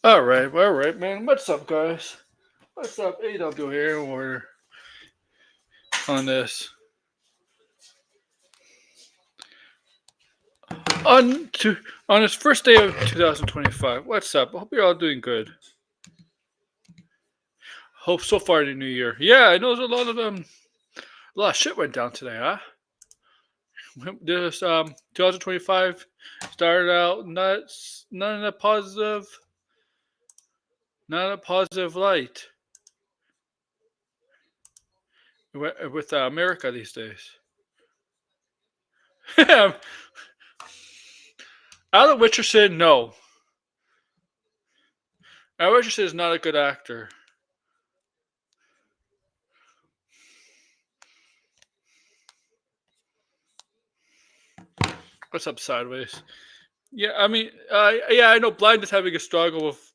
All right, man. What's up, guys? What's up, AW here? We're on this on this first day of 2025. What's up? I hope you're all doing good. Hope so far in the new year. Yeah, I know there's a lot of shit went down today, huh? This 2025 started out not in a positive, not in a positive light with America these days. Alan Richardson, no. Alan Richardson is not a good actor. What's up, Sideways? Yeah, I mean, yeah, I know Blind is having a struggle with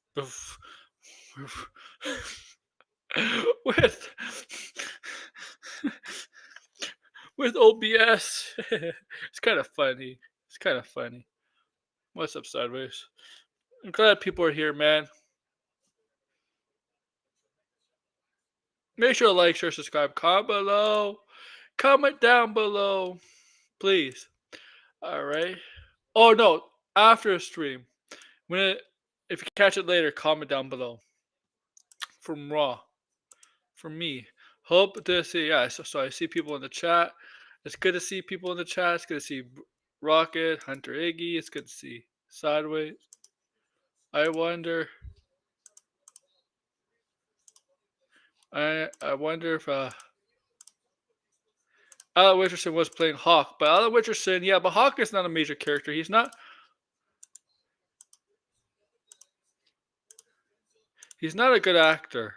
with OBS. It's kind of funny. It's kind of funny. What's up, Sideways? I'm glad people are here, man. Make sure to like, share, subscribe, comment below. Comment down below, please. All right. Oh no, after a stream, if you catch it later, comment down below. From Raw, from me. Hope to see. Yeah, so I see people in the chat. It's good to see people in the chat. It's good to see Rocket, Hunter, Iggy. It's good to see Sideways. I wonder. I wonder if Alan Richardson was playing Hawk, but Alan Richardson, yeah, but Hawk is not a major character. He's not. He's not a good actor.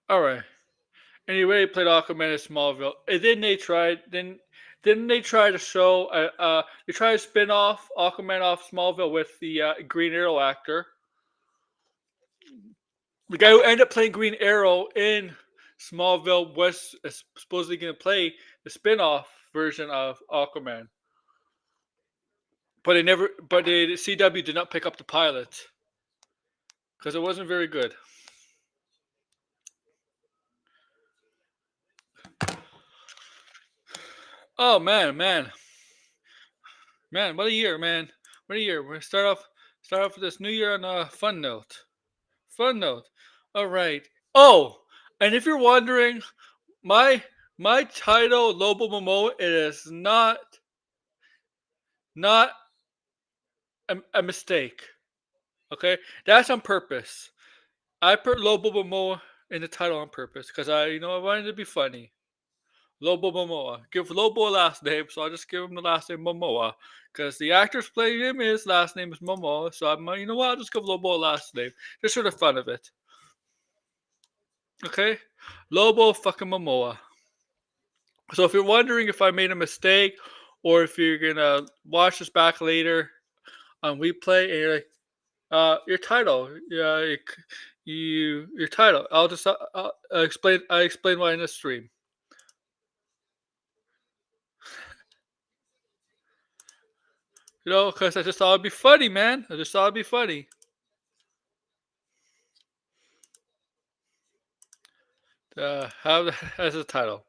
All right. Anyway, he played Aquaman in Smallville, and then didn't they try to show they try to spin off Aquaman off Smallville with the Green Arrow actor, the guy who ended up playing Green Arrow in Smallville was supposedly going to play the spin-off version of Aquaman, but the CW did not pick up the pilot because it wasn't very good. Oh man, what a year, man! What a year! We're gonna start off with this new year on a fun note. Fun note. All right. Oh, and if you're wondering, my my title Lobo Momoa, it is not a mistake. Okay, that's on purpose. I put Lobo Momoa in the title on purpose because I wanted to be funny. Lobo Momoa. Give Lobo a last name, so I'll just give him the last name Momoa. Because the actor's playing him, his last name is Momoa. So you know what? I'll just give Lobo a last name. Just for the fun of it. Okay? Lobo fucking Momoa. So if you're wondering if I made a mistake or if you're gonna watch this back later on replay and you're like, your title, yeah, your title. I'll just explain. I explain why in the stream. Because I just thought it'd be funny, man. I just thought it'd be funny. Have as a title.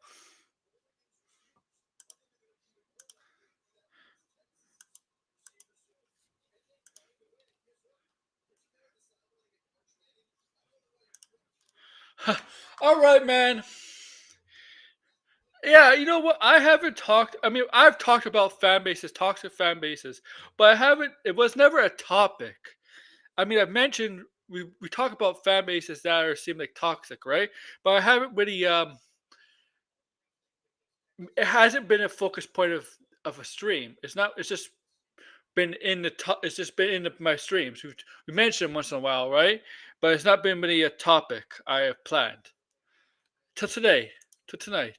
All right, man. Yeah, you know what? I haven't talked. I mean, I've talked about fan bases, toxic fan bases, but I haven't. It was never a topic. I mean, I've mentioned we talk about fan bases that are seem like toxic, right? But I haven't really. It hasn't been a focus point of a stream. It's not. It's just been in the. It's just been in my streams. We mention them once in a while, right? But it's not been really a topic I have planned to today, to tonight.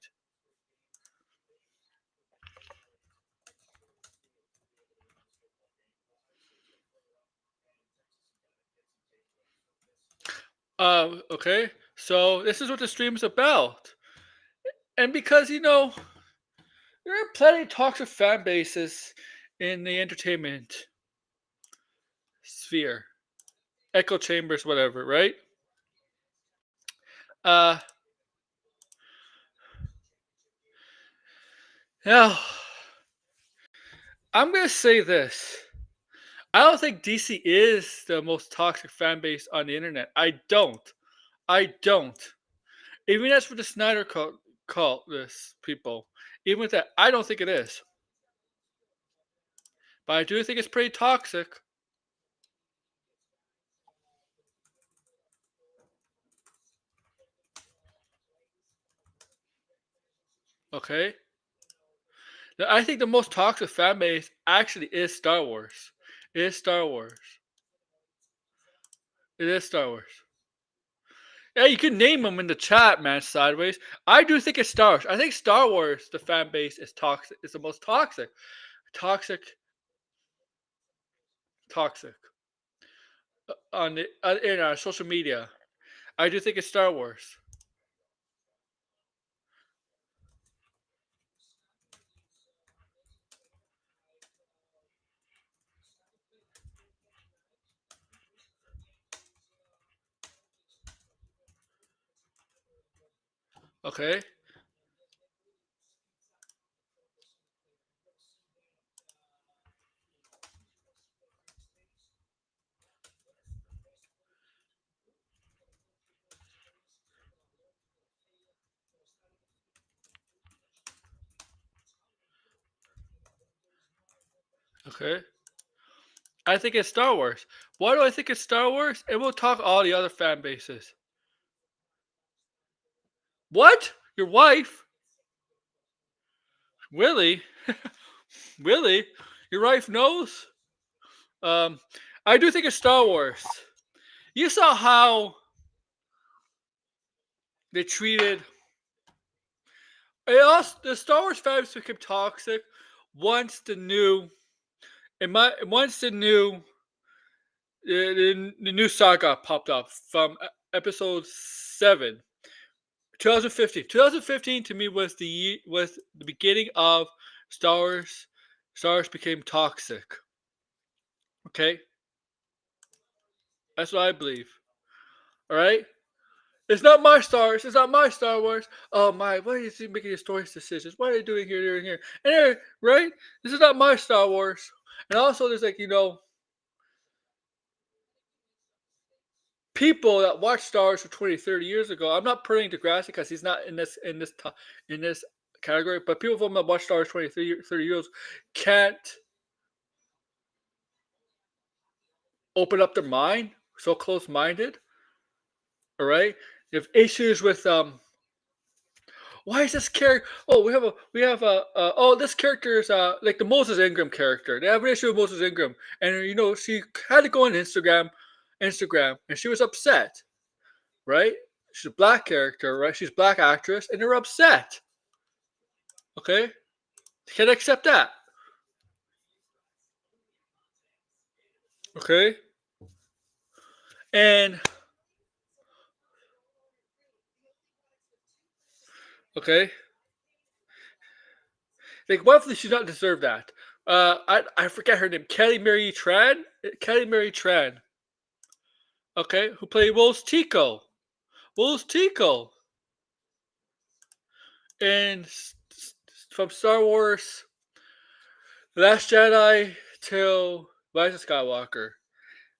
Okay. So this is what the stream is about. And because there are plenty of toxic fan bases in the entertainment sphere, echo chambers, whatever, right? Uh, now I'm gonna say this. I don't think DC is the most toxic fan base on the internet. I don't. I don't. Even as for the Snyder cult this people, even with that, I don't think it is. But I do think it's pretty toxic. Okay. I think the most toxic fan base actually is Star Wars. It is Star Wars. It is Star Wars. Yeah, you can name them in the chat, man. Sideways. I do think it's Star Wars. I think Star Wars, the fan base, is toxic. It's the most toxic, toxic, toxic on the in social media. I do think it's Star Wars. Okay. Okay. I think it's Star Wars. Why do I think it's Star Wars? And we'll talk all the other fan bases. What? Your wife? Really? Really? Your wife knows? Um, I do think it's Star Wars. You saw how they treated the Star Wars fans became toxic once the new once the new saga popped up from episode 7, 2015. 2015 to me was was the beginning of Star Wars. Star Wars became toxic. Okay, that's what I believe. All right. It's not my Star Wars. It's not my Star Wars. Oh my! Why is he making his story decisions? What are they doing here, doing here? And right? This is not my Star Wars. And also, there's like people that watched Star Wars for 20, 30 years ago. I'm not putting Degrassi because he's not in this category. But people from that watched Star Wars 20, 30 years can't open up their mind. So close minded. All right. They have issues with why is this character? Oh, oh, this character is like the Moses Ingram character. They have an issue with Moses Ingram, and she had to go on Instagram, and she was upset, right? She's a black character, right? She's a black actress, and they're upset. Okay, can't accept that. Okay, and okay, like what if she not deserve that? I forget her name. Kelly Mary Tran. Kelly Mary Tran. Okay, who played Wolves Tico? Wolves Tico. And from Star Wars, Last Jedi till Rise of Skywalker.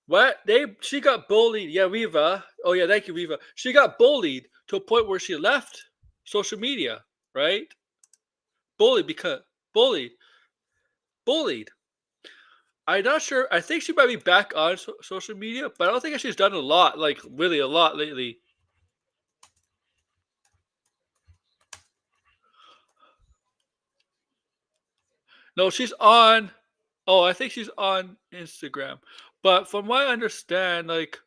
What she got bullied? Yeah, Riva. Oh yeah, thank you, Riva. She got bullied to a point where she left social media, right? Bullied because bullied, bullied. I'm not sure. I think she might be back on social media, but I don't think she's done a lot, like really a lot lately. No, she's on. Oh, I think she's on Instagram. But from what I understand, like,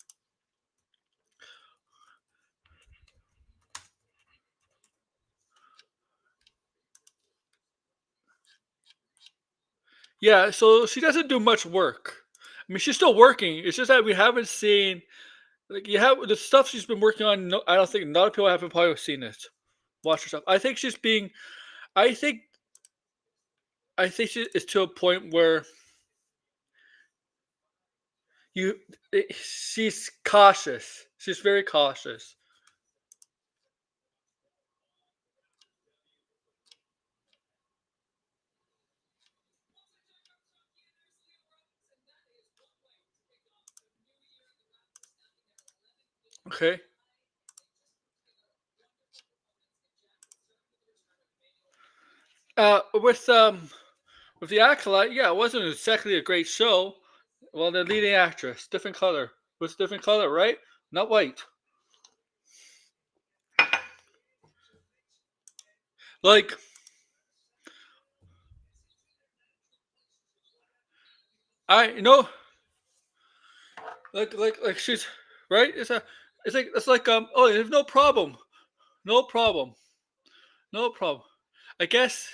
yeah, so she doesn't do much work. I mean, she's still working. It's just that we haven't seen, like, you have the stuff she's been working on. No, I don't think a lot of people haven't probably seen it. Watch her stuff. I think she's being. I think. I think she is to a point where you. She's cautious. She's very cautious. Okay. With the acolyte, yeah, it wasn't exactly a great show. Well, the leading actress, different color. Was different color, right? Not white. Like I know, like she's right. It's like oh, there's no problem, no problem, no problem. I guess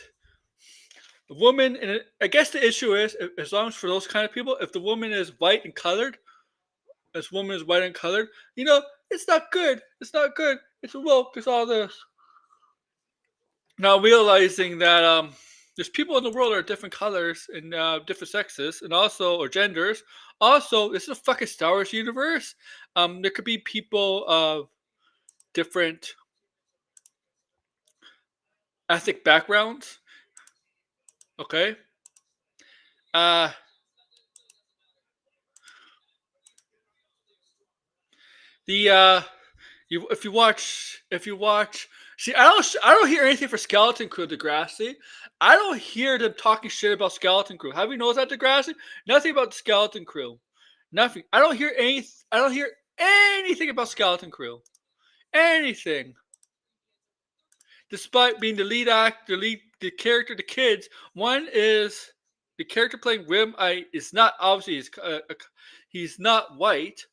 the woman, and I guess the issue is as long as for those kind of people, if the woman is white and colored, this woman is white and colored, it's not good. It's not good. It's woke. It's all this. Now realizing that there's people in the world that are different colors and different sexes and also or genders. Also, this is a fucking Star Wars universe. There could be people of different ethnic backgrounds. Okay. Uh, the if you watch, see, I don't hear anything for Skeleton Crew, Degrassi. I don't hear them talking shit about Skeleton Crew. Have you noticed that, Degrassi? Nothing about the Skeleton Crew. Nothing. I don't hear any. I don't hear anything about Skeleton Crew. Anything. Despite being the lead act, the character, the kids. One is the character playing Rim. I is not obviously he's not white.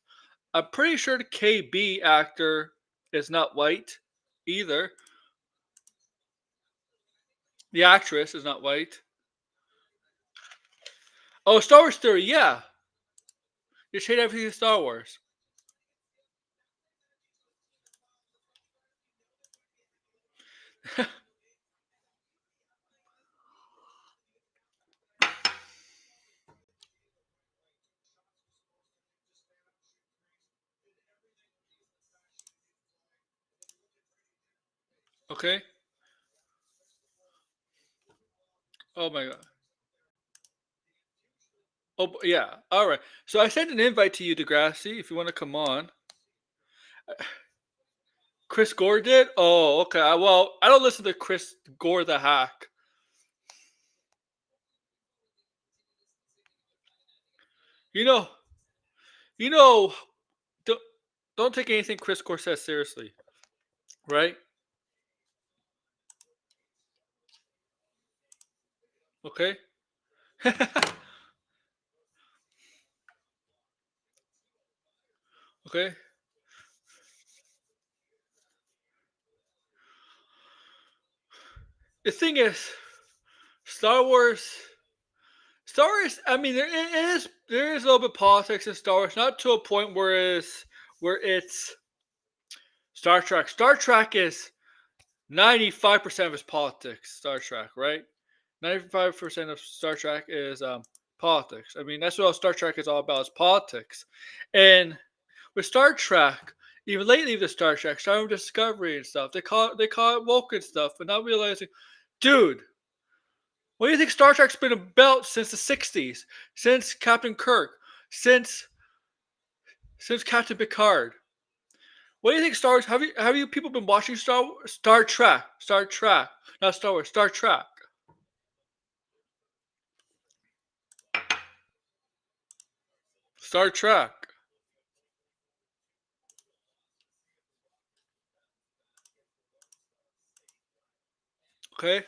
I'm pretty sure the KB actor is not white either. The actress is not white. Oh, Star Wars Theory, yeah. You hate everything Star Wars. Okay. Oh my god. Oh yeah. All right. So I sent an invite to you, Degrassi, if you want to come on. Chris Gore did. Oh, okay. Well, I don't listen to Chris Gore the hack. You know. You know. Don't don't take anything Chris Gore says seriously, right? Okay. Okay. The thing is, Star Wars. Star Wars. I mean, there is a little bit of politics in Star Wars, not to a point where it's Star Trek. Star Trek is 95% of its politics. Star Trek, right? 95% of Star Trek is politics. I mean, that's what Star Trek is all about: is politics. And with Star Trek, even lately with Star Trek, Star Wars Discovery and stuff, they call it woke and stuff, but not realizing, dude, what do you think Star Trek's been about since the '60s? Since Captain Kirk? Since Captain Picard? What do you think, Star Wars? Have you people been watching Star Trek? Star Trek, not Star Wars. Star Trek. Star Trek. Okay,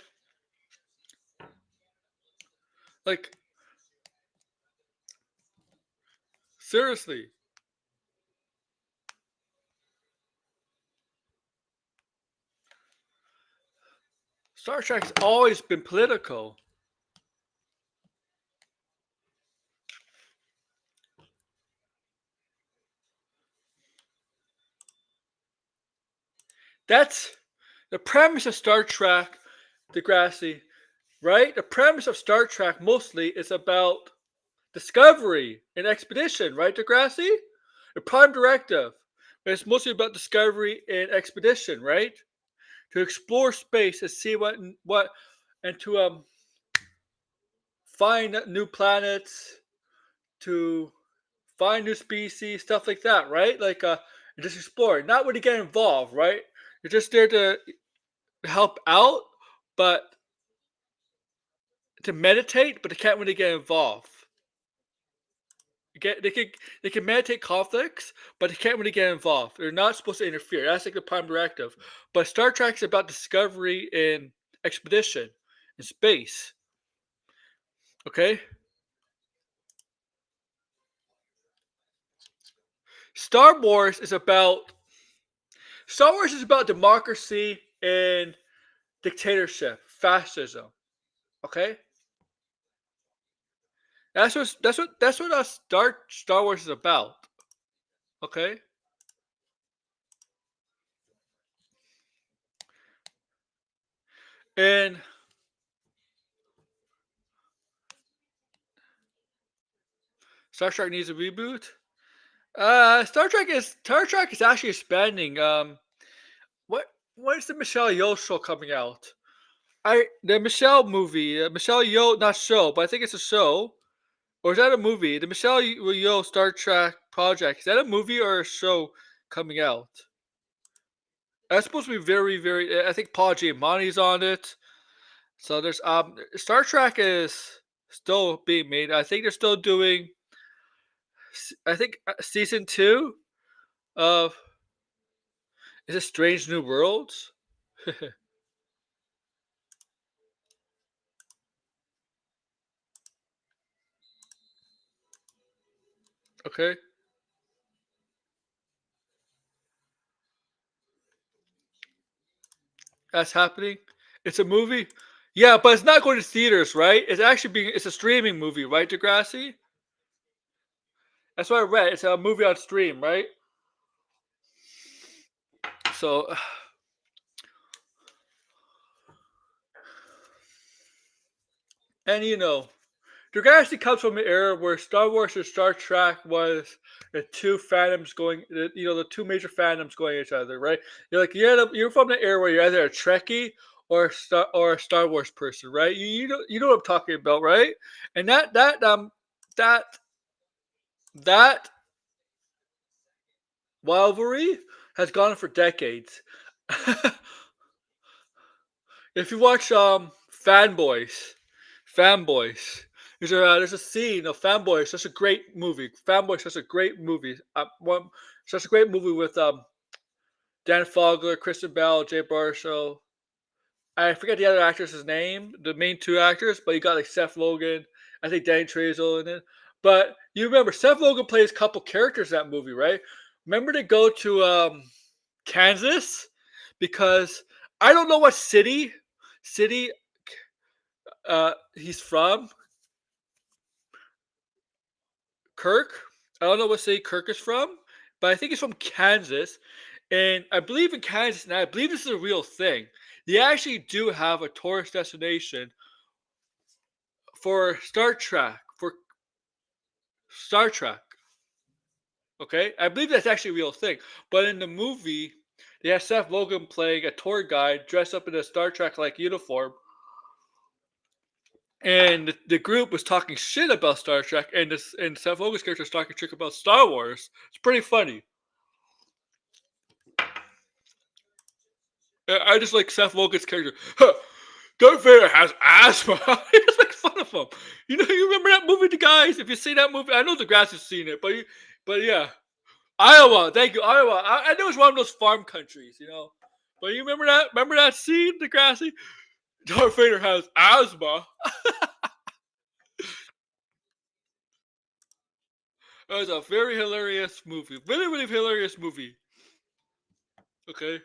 like seriously, Star Trek's always been political. That's the premise of Star Trek, Degrassi, right? The premise of Star Trek mostly is about discovery and expedition, right, Degrassi? The prime directive. It's mostly about discovery and expedition, right? To explore space and see what and to find new planets, to find new species, stuff like that, right? Like just explore, not really get involved, right? You're just there to help out, but to meditate, but they can't really get involved. Get they can meditate conflicts, but they can't really get involved. They're not supposed to interfere. That's like the prime directive. But Star Trek is about discovery and expedition in space. Okay, Star Wars is about Star Wars is about democracy and dictatorship, fascism. Okay, that's what Star Wars is about. Okay, and Star Trek needs a reboot. Star Trek is actually expanding. When's the Michelle Yeoh show coming out? The Michelle movie, Michelle Yeoh, not show, but I think it's a show, or is that a movie? The Michelle Yeoh Star Trek project, is that a movie or a show coming out? That's supposed to be very, very. I think Paul Giamatti's on it. So there's Star Trek is still being made. I think they're still doing. I think season 2 of is it Strange New Worlds? Okay, that's happening. It's a movie. Yeah, but it's not going to theaters, right? It's a streaming movie, right, Degrassi? That's what I read. It's a movie on stream, right? So, and Degrassi comes from an era where Star Wars and Star Trek was the two fandoms going, the two major fandoms going at each other, right? You're from the era where you're either a Trekkie or a Star Wars person, right? You know what I'm talking about, right? And that that rivalry has gone on for decades. If you watch Fanboys, there's a scene of Fanboys. Such a great movie. Fanboys, such a great movie. Such a great movie with Dan Fogler, Kristen Bell, Jay Baruchel. I forget the other actress' name, the main two actors, but you got like Seth Rogen. I think Danny Trejo in it. But you remember Seth Rogen plays a couple characters in that movie, right? Remember to go to Kansas because I don't know what city he's from. Kirk. I don't know what city Kirk is from, but I think he's from Kansas. And I believe in Kansas, and I believe this is a real thing. They actually do have a tourist destination for Star Trek. Okay, I believe that's actually a real thing. But in the movie, they have Seth Rogen playing a tour guide dressed up in a Star Trek like uniform, and the group was talking shit about Star Trek, and Seth Rogen's character was talking shit about Star Wars. It's pretty funny. I just like Seth Rogen's character. Huh, Darth Vader has asthma. It's like fun of him. You remember that movie, The Guys? If you see that movie, I know the grass has seen it, but yeah, Iowa. Thank you, Iowa. I know it's one of those farm countries, But you remember that? Remember that scene, the grassy? Darth Vader has asthma. It was a very hilarious movie. Really, really hilarious movie. Okay,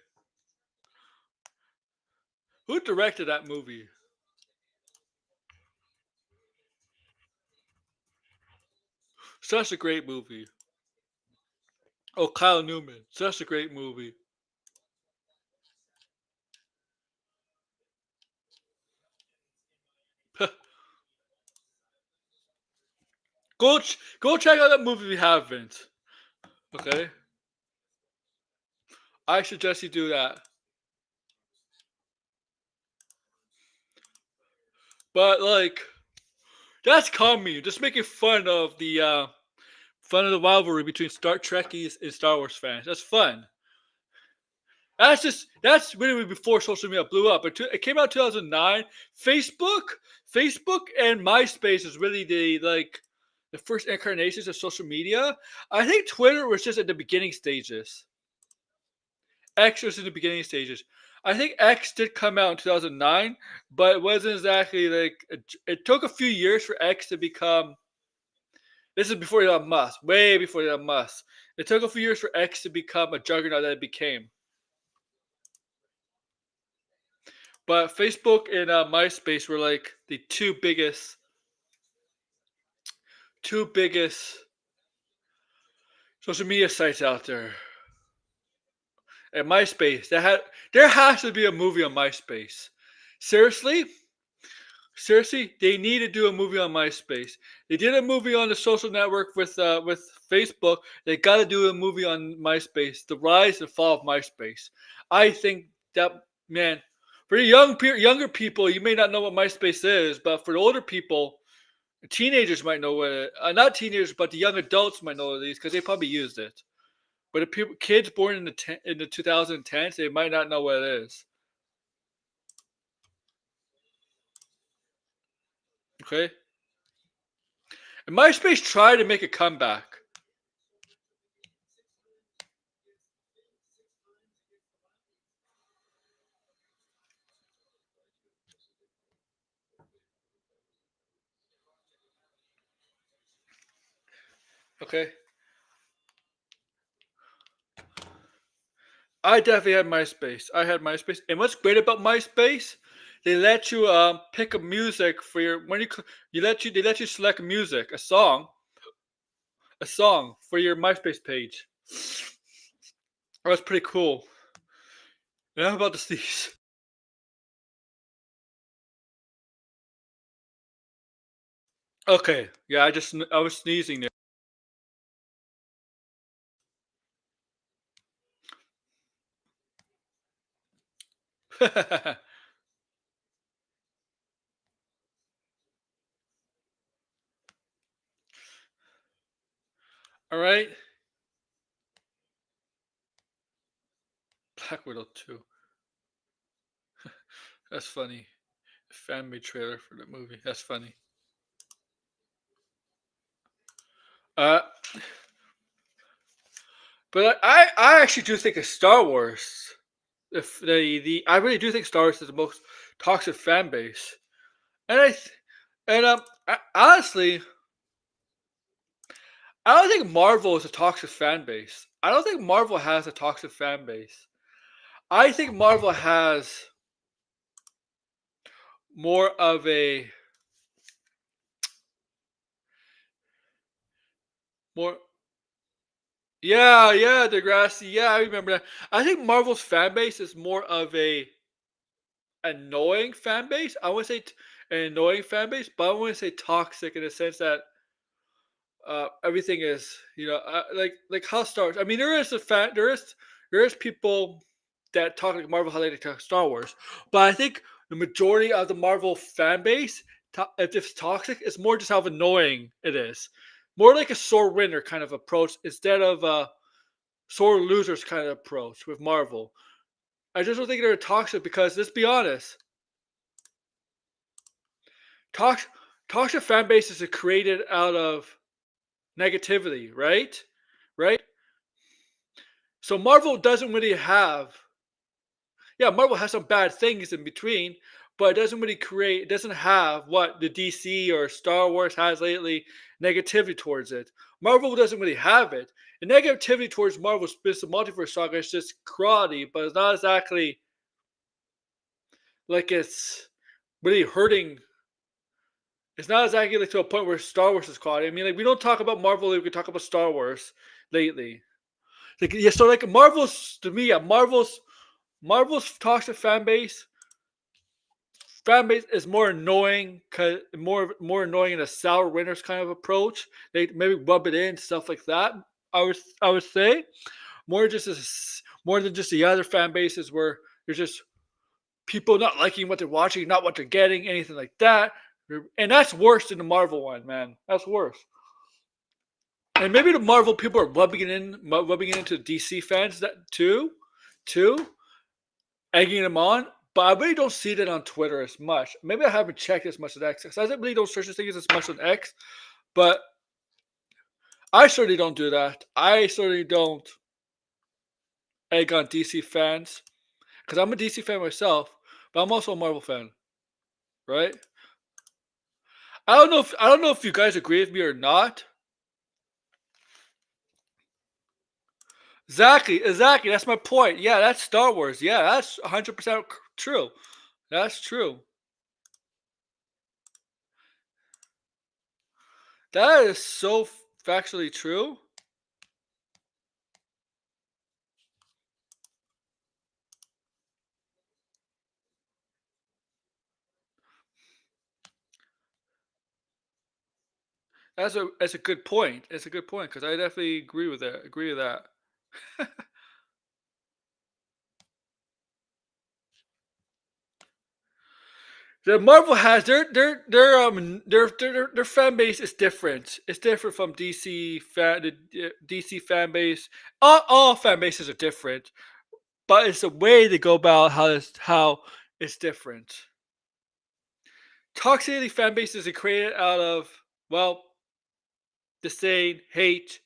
who directed that movie? Such a great movie. Oh, Kyle Newman. Such a great movie. Go check out that movie if you haven't. Okay, I suggest you do that. But like, that's comedy. Just making fun of the rivalry between Star Trekkies and Star Wars fans. That's fun. That's really before social media blew up. It came out in 2009. Facebook, Facebook and MySpace is really the first incarnations of social media. I think Twitter was just at the beginning stages. X was in the beginning stages. I think X did come out in 2009, but it wasn't exactly like it took a few years for X to become. This is before Elon Musk, way before Elon Musk. It took a few years for X to become a juggernaut that it became. But Facebook and MySpace were like the two biggest social media sites out there. And MySpace, there has to be a movie on MySpace. Seriously, seriously, they need to do a movie on MySpace. They did a movie on the social network with Facebook. They got to do a movie on MySpace, the rise and fall of MySpace. I think that, man, for younger people, you may not know what MySpace is, but for the older people, teenagers might know what it. Not teenagers, but the young adults might know what it is because they probably used it. But if kids born in the 2010s, they might not know what it is. Okay, and MySpace tried to make a comeback. Okay, I definitely had MySpace. I had MySpace, and what's great about MySpace, they let you pick a music for your when you they let you select music, a song for your MySpace page. That's pretty cool. And I'm about to sneeze. Okay, yeah, I was sneezing there. All right, Black Widow 2. That's funny. Fan made trailer for the movie. That's funny. Uh, but I actually do think of Star Wars. If the I really do think Star Wars is the most toxic fan base, and honestly, I don't think Marvel is a toxic fan base. I don't think Marvel has a toxic fan base. I think Marvel has more of a more. Yeah, Degrassi. Yeah, I remember that. I think Marvel's fan base is more of a annoying fan base. I wouldn't say an annoying fan base, but I wouldn't say toxic in the sense that everything is like how Star Wars. I mean, there is people that talk like Marvel how they talk Star Wars, but I think the majority of the Marvel fan base, if it's toxic, it's more just how annoying it is. More like a sore winner kind of approach instead of a sore losers kind of approach with Marvel. I just don't think they're toxic because let's be honest, toxic toxic fan bases are created out of negativity, right? Right? So Marvel doesn't really have, yeah, Marvel has some bad things in between, but it doesn't really create, it doesn't have what the DC or Star Wars has lately, negativity towards it. Marvel doesn't really have it. The negativity towards Marvel's the multiverse saga is just karate, but it's not exactly like it's really hurting. It's not exactly like to a point where Star Wars is caught. I mean, like we don't talk about Marvel, like we talk about Star Wars lately. Like yeah, so like Marvel's to me, yeah, Marvel's toxic fan base is more annoying, cause more annoying in a sour winners kind of approach. They maybe rub it in stuff like that. I would say more than just the other fan bases where there's just people not liking what they're watching, not what they're getting, anything like that. And that's worse than the Marvel one, man. That's worse. And maybe the Marvel people are rubbing it into DC fans that too, egging them on. But I really don't see that on Twitter as much. Maybe I haven't checked as much as X because I really don't search these things as much on X. But I certainly don't do that. I certainly don't egg on DC fans because I'm a DC fan myself, but I'm also a Marvel fan, right? I don't know if you guys agree with me or not. Exactly. That's my point. Yeah, that's Star Wars. Yeah, that's 100% true. That's true. That is so factually true. That's a good point. It's a good point because I definitely agree with that. Agree with that. The Marvel has their fan base is different. It's different from the DC fan base. All fan bases are different, but it's the way they go about how it's different. Toxicity fan bases are created out of, well, disdain, hate.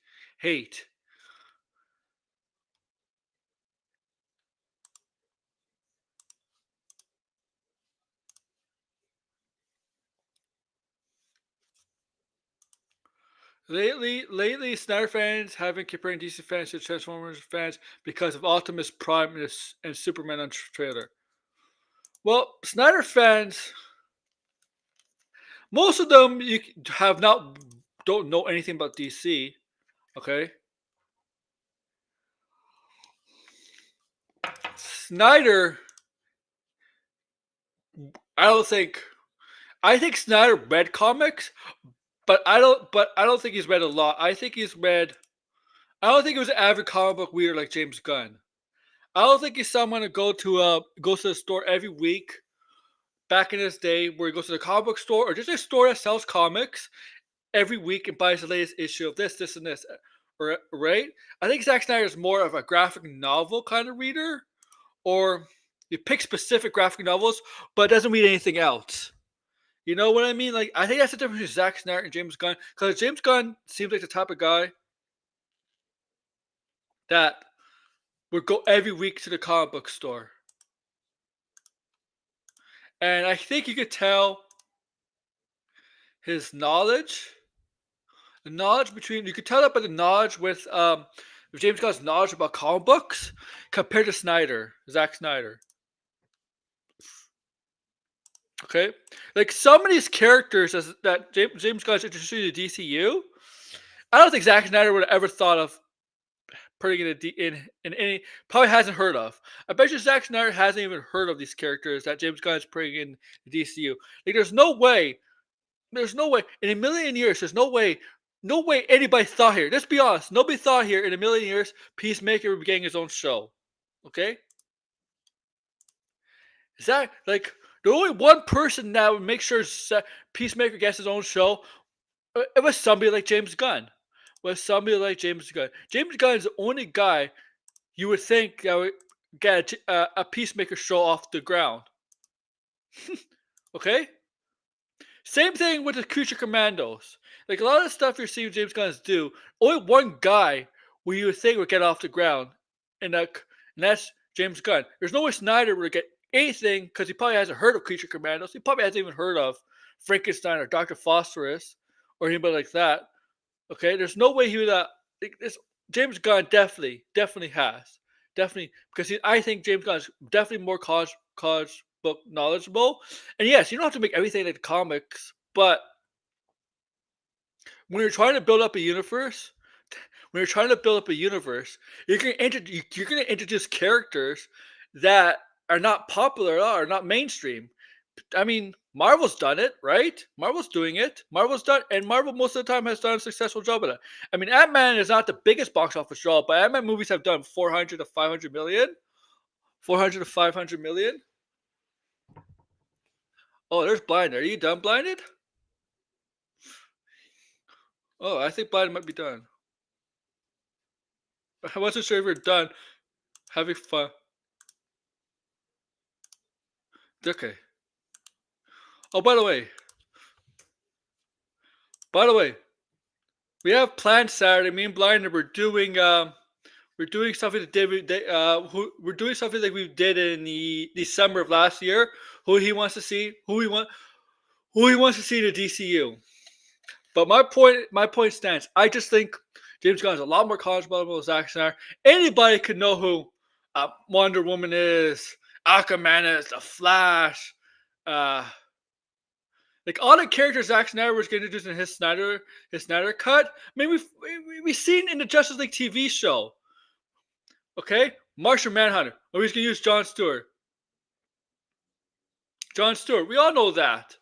Lately, Snyder fans have been comparing DC fans to Transformers fans because of Optimus Prime and Superman on trailer. Well, Snyder fans, most of them you have not don't know anything about DC. Okay, Snyder, I don't think. I think Snyder read comics, but I don't think he's read a lot. I think he's read. I don't think he was an avid comic book reader like James Gunn. I don't think he's someone who goes to the store every week back in his day where he goes to the comic book store or just a store that sells comics every week and buys the latest issue of this, and this. Right? I think Zack Snyder is more of a graphic novel kind of reader, or he picks specific graphic novels, but doesn't read anything else. You know what I mean? Like, I think that's the difference between Zack Snyder and James Gunn. Because James Gunn seems like the type of guy that would go every week to the comic book store. And I think you could tell his knowledge, the knowledge between, you could tell that by the knowledge with James Gunn's knowledge about comic books compared to Zack Snyder. Okay? Like, some of these characters that James Gunn's introduced to the DCU, I don't think Zack Snyder would have ever thought of putting in any, probably hasn't heard of. I bet you Zack Snyder hasn't even heard of these characters that James Gunn is putting in the DCU. Like, there's no way in a million years. There's no way anybody thought here. Let's be honest. Nobody thought here in a million years Peacemaker would be getting his own show. Okay, is that like the only one person that would make sure Peacemaker gets his own show? It was somebody like James Gunn. James Gunn is the only guy you would think that get a Peacemaker show off the ground. Okay? Same thing with the Creature Commandos. Like a lot of the stuff you're seeing James Gunn's do, only one guy who you would think would get off the ground, and, and that's James Gunn. There's no way Snyder would get anything because he probably hasn't heard of Creature Commandos. He probably hasn't even heard of Frankenstein or Doctor Phosphorus or anybody like that. Okay, there's no way he would. This James Gunn definitely has, definitely because I think James Gunn is definitely more college book knowledgeable. And yes, you don't have to make everything like the comics, but when you're trying to build up a universe, when you're trying to build up a universe, you're gonna introduce characters that are not popular or not mainstream. I mean, Marvel's done it, right? Marvel's doing it. Marvel's done, and Marvel most of the time has done a successful job with it. I mean, Ant Man is not the biggest box office draw, but Ant Man movies have done 400 to 500 million. 400 to 500 million. Oh, there's Blinded. Are you done, Blinded? Oh, I think Blinded might be done. I wasn't sure if you're done having fun. Okay. Oh, by the way, we have planned Saturday. Me and Blinded, we're doing something that we're doing something like we did in the December of last year. Who he wants to see, who he wants to see in the DCU. But my point stands. I just think James Gunn is a lot more knowledgeable than Zack Snyder. Anybody could know who Wonder Woman is, Aquaman is, the Flash, uh, like all the characters Zack Snyder was going to introduce in his Snyder cut. I mean, we've seen in the Justice League TV show. Okay, Martian Manhunter. Oh, he's going to use Jon Stewart. Jon Stewart. We all know that.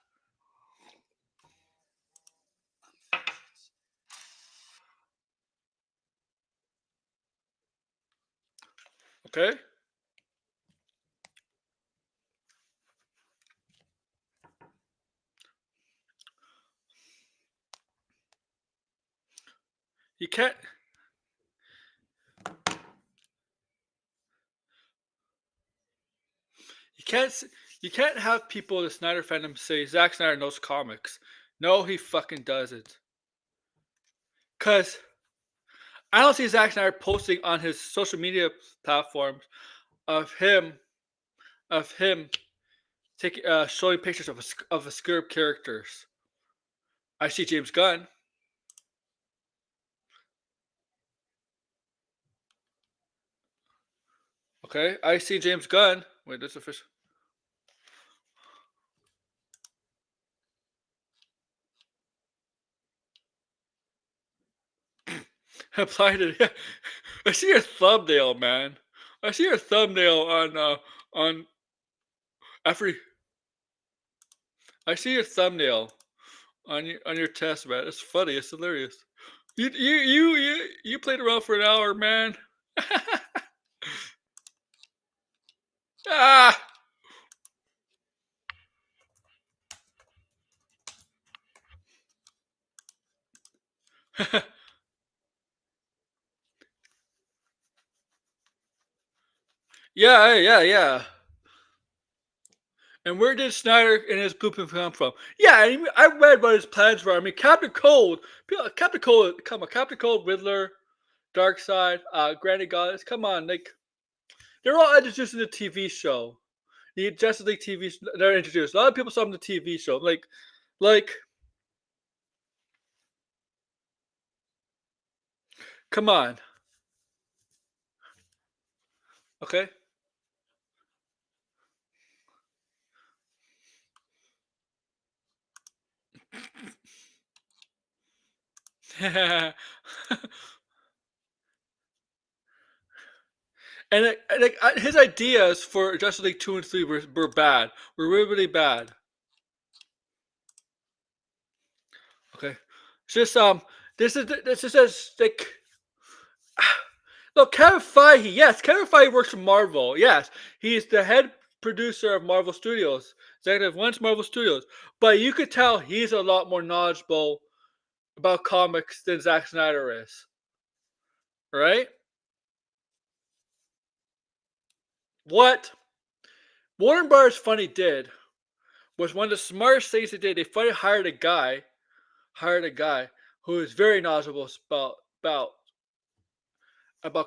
Okay. You can't. You can't. You can't have people in the Snyder fandom say Zack Snyder knows comics. No, he fucking doesn't. Cause I don't see Zack Snyder posting on his social media platforms of him of him taking showing pictures of obscure characters. I see James Gunn. Okay, I see James Gunn. Wait, that's official. Applied it. I see your thumbnail, man. I see your thumbnail on every. I see your thumbnail on your test, man. It's funny. It's hilarious. You played around for an hour, man. Ah. Yeah. And where did Snyder and his blueprint come from? Yeah, I read what his plans were. I mean, Captain Cold, come on, Captain Cold, Riddler, Darkseid, Granny Goddess, come on, like they're all introduced in the TV show. The Justice League TV, they're introduced. A lot of people saw them in the TV show. Like, come on, okay. And like his ideas for Justice League 2 and 3 were bad. Were really bad. Okay, it's just this is just like look, Kevin Feige. Yes, Kevin Feige works for Marvel. Yes, he's the head producer of Marvel Studios, executive once Marvel Studios. But you could tell he's a lot more knowledgeable about comics than Zack Snyder is. Right? What Warner Bros. Funny did was one of the smartest things they did. They finally hired a guy who is very knowledgeable about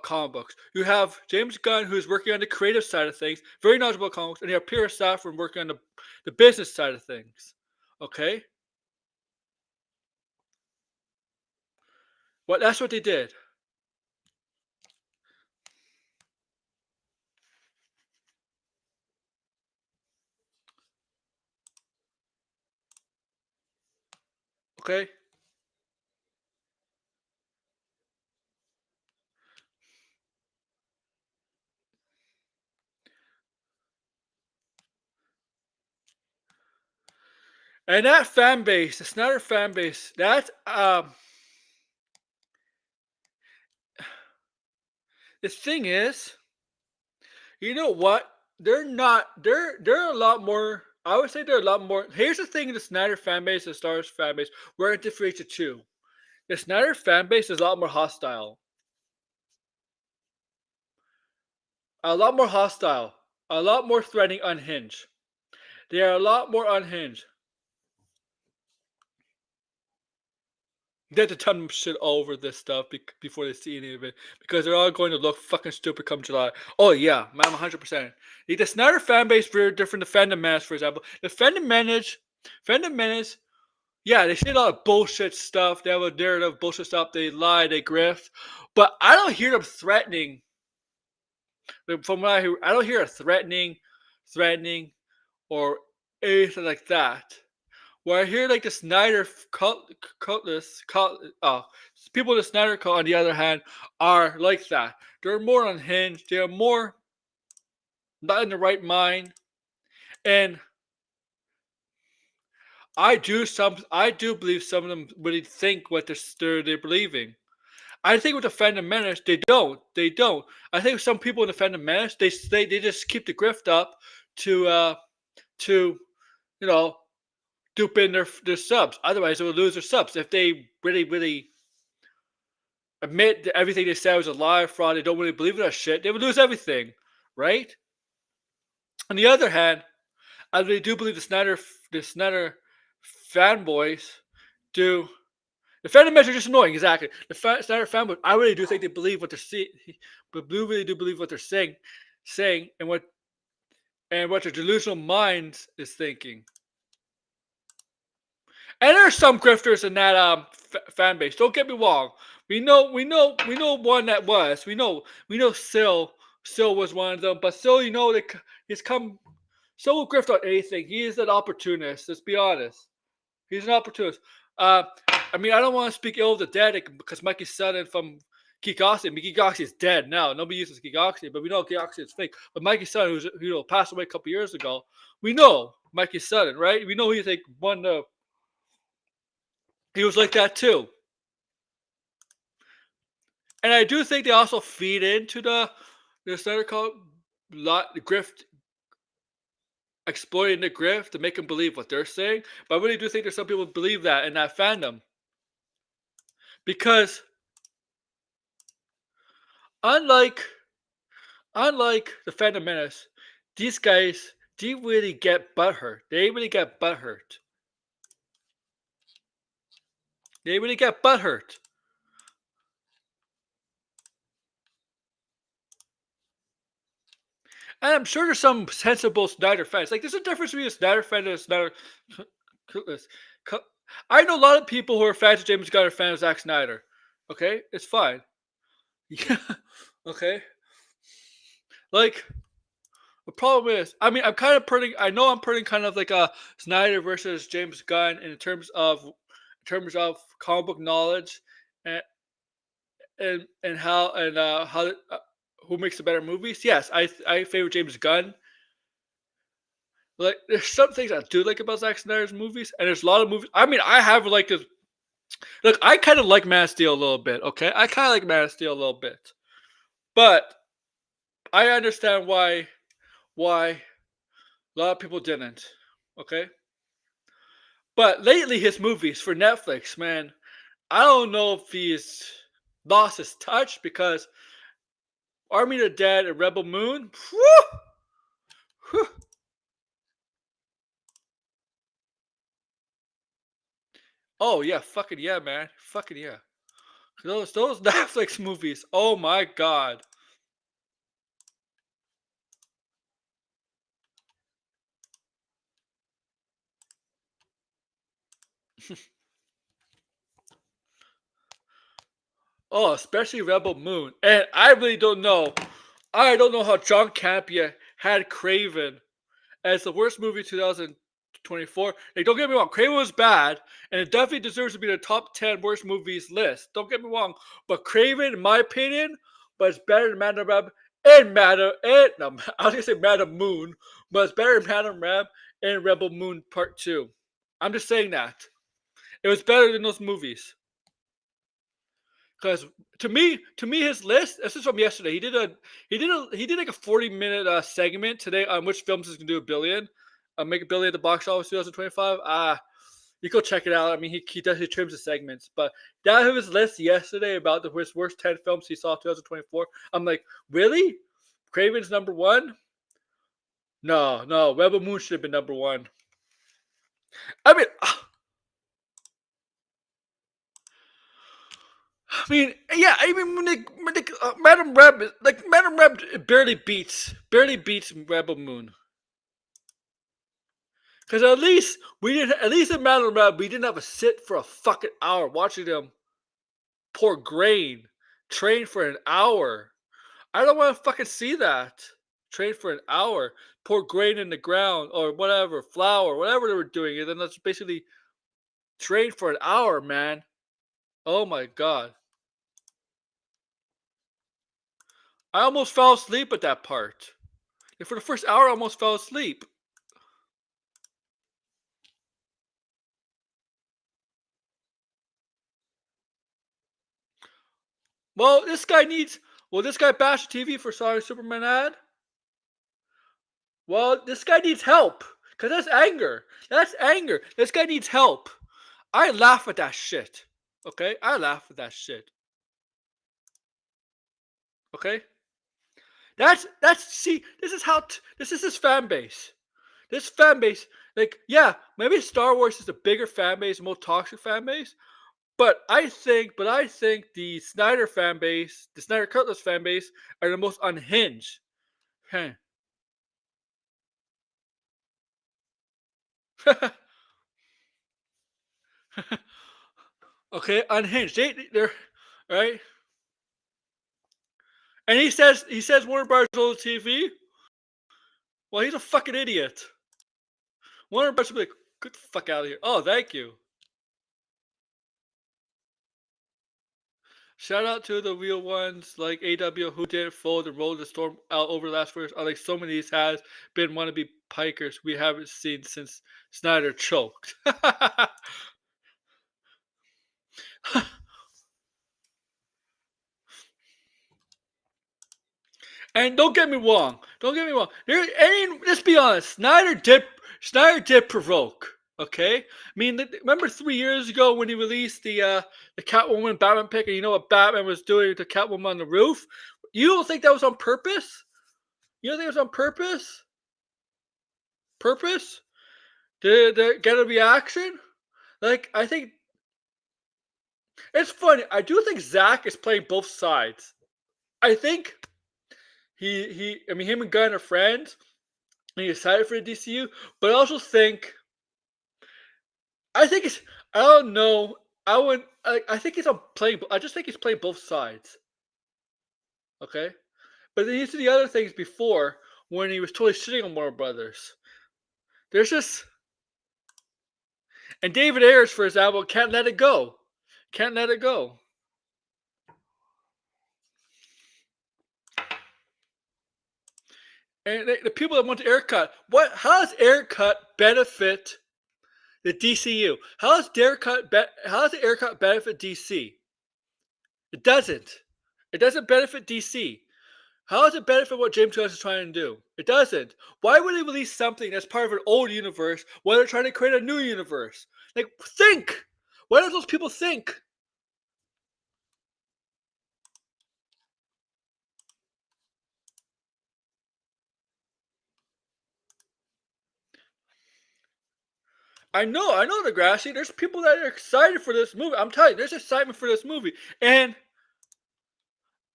comic books. You have James Gunn, who's working on the creative side of things, very knowledgeable about comics, and you have Peter Safran working on the business side of things. Okay, well that's what they did. Okay, and that fan base, the Snyder fan base, that the thing is, you know what? They're not. They're a lot more. I would say they're a lot more. Here's the thing: the Snyder fan base, the Star Wars fan base, where it differentiates the two. The Snyder fan base is a lot more hostile. A lot more hostile. A lot more threatening, unhinged. They are a lot more unhinged. They have to tell them shit all over this stuff before they see any of it because they're all going to look fucking stupid come July. Oh yeah, man, 100%. The Snyder fan base very different. The Fandom Menace, for example, the Fandom Menace. Yeah, they say a lot of bullshit stuff. They have a narrative bullshit stuff. They lie, they grift, but I don't hear them threatening. From what I hear, I don't hear a threatening, or anything like that. Where I hear like the Snyder people in the Snyder cult, on the other hand, are like that. They're more unhinged. They're more not in the right mind, and I do believe some of them really think what they're believing. I think with the Phantom Menace, they don't. They don't. I think some people in the Phantom Menace, they just keep the grift up to you know dupe in their subs. Otherwise, they would lose their subs if they really admit that everything they said was a lie, fraud. They don't really believe in that shit. They would lose everything, right? On the other hand, I really do believe the Snyder fanboys do. The fanboys are just annoying, exactly. Snyder fanboys, I really do think they believe what they're saying, but really do believe what they're saying, and what their delusional minds is thinking. And there's some grifters in that fan base. Don't get me wrong. We know one that was. We know Sil was one of them. But Sil, he's come. Sil will grift on anything. He is an opportunist. Let's be honest. He's an opportunist. I mean, I don't want to speak ill of the dead because Mikey Sutton from Geekoxy. I mean, Geekoxy is dead now. Nobody uses Geekoxy, but we know Geekoxy is fake. But Mikey Sutton, who's passed away a couple years ago, we know Mikey Sutton, right? We know he's like one of. He was like that too. And I do think they also feed into the Snyder called the grift, exploiting the grift to make them believe what they're saying. But I really do think there's some people who believe that in that fandom. Because unlike the Phantom Menace, these guys they really get butthurt. They really get butthurt. They really get butthurt. And I'm sure there's some sensible Snyder fans. Like, there's a difference between a Snyder fan and a Snyder. I know a lot of people who are fans of James Gunn are fans of Zack Snyder. Okay, it's fine. Yeah. Okay. Like, the problem is, I mean, I'm kind of putting. I know I'm putting kind of like a Snyder versus James Gunn in terms of comic book knowledge, and how who makes the better movies. Yes, I favor James Gunn. Like, there's some things I do like about Zack Snyder's movies, and there's a lot of movies. I mean, I have like a look. I kind of like Man of Steel a little bit. Okay, I kind of like Man of Steel a little bit, but I understand why a lot of people didn't. Okay, but lately his movies for Netflix, man, I don't know if he's lost his touch because Army of the Dead and Rebel Moon. Woo! Whew. Oh yeah, fucking yeah, man. Fucking yeah. Those Netflix movies. Oh my god. Oh, especially Rebel Moon. And I really don't know. I don't know how John Campea had Craven as the worst movie 2024. Like, don't get me wrong, Craven was bad, and it definitely deserves to be in the top 10 worst movies list. Don't get me wrong, but Craven, in my opinion, was better than Madam Web and Madam and no, I was gonna say Madam Moon, but it's better than Madam Web and Rebel Moon Part 2. I'm just saying that. It was better than those movies. Because to me, his list. This is from yesterday. He did like a 40-minute segment today on which films is gonna do a billion, make a billion at the box office 2025. You go check it out. I mean, he trims the segments, but that of his list yesterday about his worst 10 films he saw 2024. I'm like, really? Craven's number one? No, no. Rebel Moon should have been number one. I mean, yeah. I mean, Madam Web, Madam Web, barely beats Rebel Moon. Because at least in Madam Web, we didn't have to sit for a fucking hour watching them pour grain, train for an hour. I don't want to fucking see that. Train for an hour, pour grain in the ground or whatever, flour, whatever they were doing, and then let's basically train for an hour, man. Oh my god. I almost fell asleep at that part. And for the first hour, I almost fell asleep. Well, this guy needs. Well, this guy bashed TV for sorry Superman ad. Well, this guy needs help. Because that's anger. That's anger. This guy needs help. I laugh at that shit. Okay? I laugh at that shit. Okay? See, this is his fan base. This fan base, like, yeah, maybe Star Wars is a bigger fan base, a more toxic fan base, but I think the Snyder fan base, the Snyder Cutlass fan base, are the most unhinged. Okay. Okay, unhinged. They're right. And he says Warner Bros. On the TV. Well, he's a fucking idiot. Warner Bros. Will be like, get the fuck out of here. Oh, thank you. Shout out to the real ones like AW who didn't fold and rolled the storm out over the last years. Unlike so many of these has been wannabe pikers we haven't seen since Snyder choked. And don't get me wrong. Don't get me wrong. Let's be honest. Snyder did provoke. Okay. I mean, remember 3 years ago when he released the Catwoman Batman pick, and you know what Batman was doing to Catwoman on the roof? You don't think that was on purpose? You don't think it was on purpose? Purpose? To get a reaction? Like, I think it's funny. I do think Zach is playing both sides. I think I mean, him and Gunn are friends, and he's excited for the DCU. But I also think, I think it's, I don't know. I think he's on playing. I just think he's playing both sides. Okay, but then you see the other things before when he was totally shitting on Warner Brothers. There's just, and David Ayers for his album Can't Let It Go. Can't Let It Go. And the people that want to Aircut, how does Aircut benefit the DCU? How does the Aircut benefit DC? It doesn't. It doesn't benefit DC. How does it benefit what James Gunn is trying to do? It doesn't. Why would they release something that's part of an old universe while they're trying to create a new universe? Like, think! Why don't those people think? I know, Degrassi. There's people that are excited for this movie. I'm telling you, there's excitement for this movie, and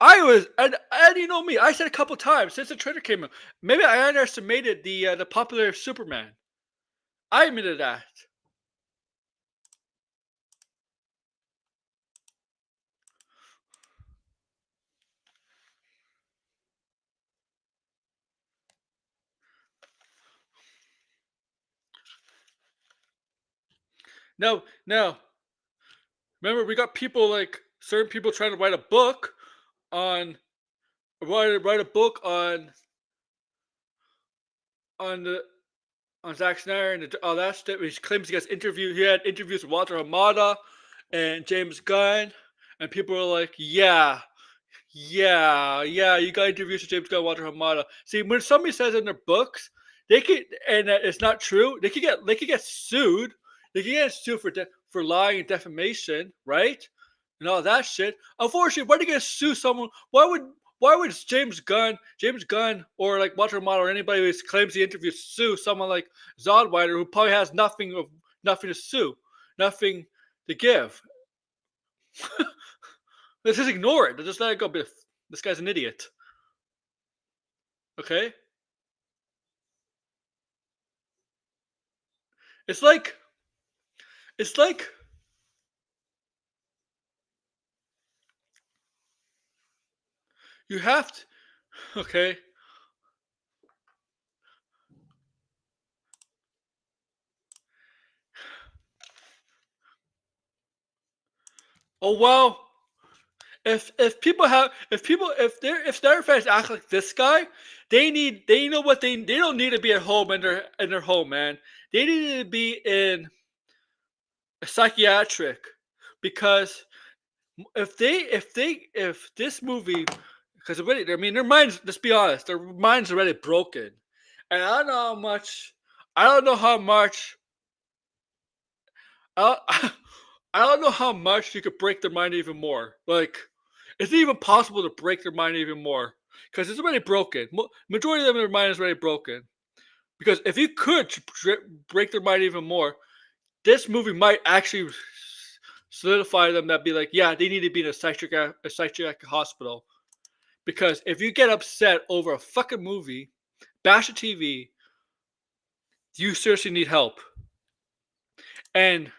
and you know me, I said a couple times since the trailer came out, maybe I underestimated the popular Superman. I admitted that. No, no. Remember, we got people like certain people trying to write a book on write a book on the on Zack Snyder and all that stuff. He claims he gets interviewed. He had interviews with Walter Hamada and James Gunn, and people were like, "Yeah, yeah, you got interviews with James Gunn, Walter Hamada." See, when somebody says in their books, they could, and it's not true. They could get sued. They could get sued for lying and defamation, right? And all that shit. Unfortunately, why are they gonna sue someone? Why would James Gunn, or like Walter Hamada or anybody who claims the interview sue someone like Zodwider who probably has nothing to sue, nothing to give? Let's just ignore it. Let's just let it go. This guy's an idiot. Okay? It's like it's like you have to. Okay. Oh well. If Snyder fans act like this guy, they know what they don't need to be at home in their home, man. They need to be in a psychiatric, because if this movie, because already, I mean, their minds, let's be honest, their minds already broken, and I don't know how much I don't, I don't know how much you could break their mind even more. Like, is it even possible to break their mind even more? Because it's already broken. Majority of them, their mind is already broken. Because if you could break their mind even more, this movie might actually solidify them, that be like, yeah, they need to be in a psychiatric hospital. Because if you get upset over a fucking movie, bash a TV, you seriously need help. And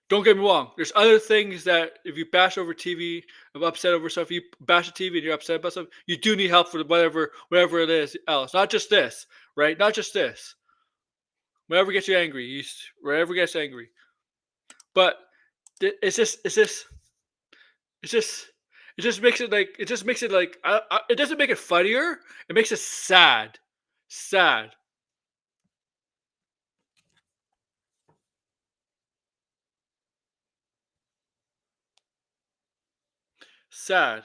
don't get me wrong. There's other things that if you bash over TV, if upset over stuff, you bash the TV and you're upset about stuff, you do need help for whatever it is else. Not just this, right? Not just this. Whatever gets you angry, whatever gets angry. But it's just it just makes it like it doesn't make it funnier. It makes it sad, sad, sad.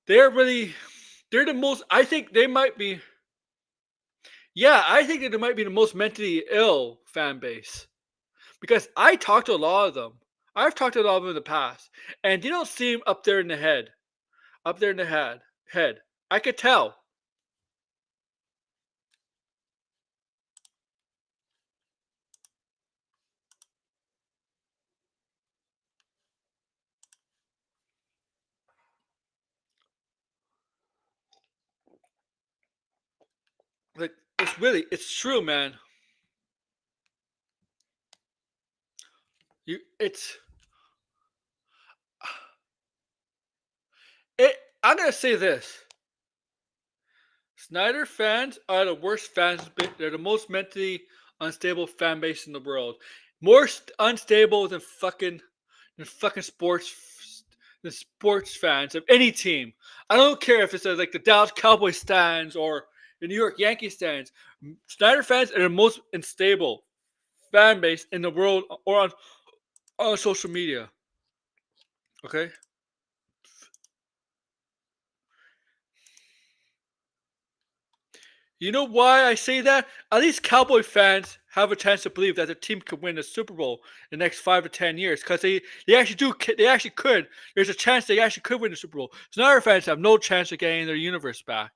They're really they're the most. I think they might be. Yeah, I think that they might be the most mentally ill fan base, because I talked to a lot of them. I've talked to a lot of them in the past, and they don't seem up there in the head. Up there in the head. I could tell. Like, it's true, man. You it's it. I'm gonna say this: Snyder fans are the worst fans. They're the most mentally unstable fan base in the world. More unstable than fucking sports fans of any team. I don't care if it's like the Dallas Cowboys stands or the New York Yankees stands. Snyder fans are the most unstable fan base in the world, or on social media. Okay, you know why I say that? At least Cowboy fans have a chance to believe that their team could win the Super Bowl in the next 5 to 10 years, because they actually do. They actually could. There's a chance they actually could win the Super Bowl. Snyder fans have no chance of getting their universe back.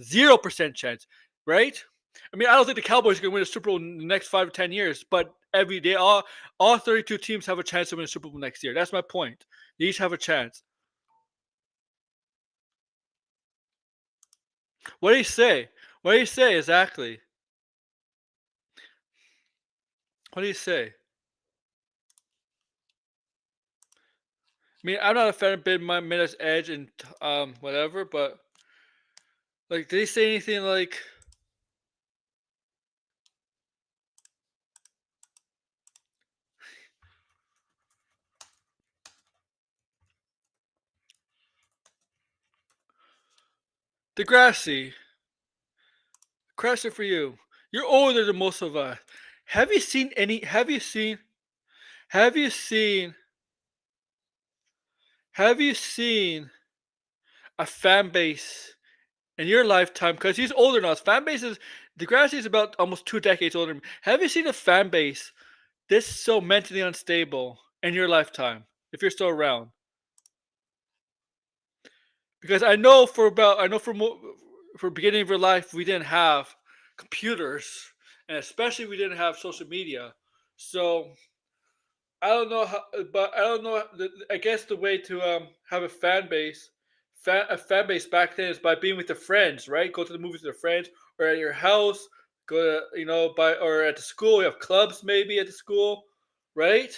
0% chance, right? I mean, I don't think the Cowboys are going to win a Super Bowl in the next 5 to 10 years, but every day, all 32 teams have a chance to win a Super Bowl next year. That's my point. They each have a chance. What do you say? What do you say exactly? What do you say? I mean, I'm not a fan of Ben Minutes Edge and whatever, but like, did he say anything like Degrassi? Question for you. You're older than most of us. Have you seen any? Have you seen? Have you seen? Have you seen a fan base in your lifetime? Because he's older than us. Fan base is Degrassi is about almost 2 decades older. Than me. Have you seen a fan base this so mentally unstable in your lifetime? If you're still around, because I know for beginning of your life we didn't have computers, and especially we didn't have social media. So I don't know how, but I don't know. I guess the way to have a fan base back then is by being with your friends, right? Go to the movies with your friends, or at your house. Go to by or at the school. You have clubs maybe at the school, right?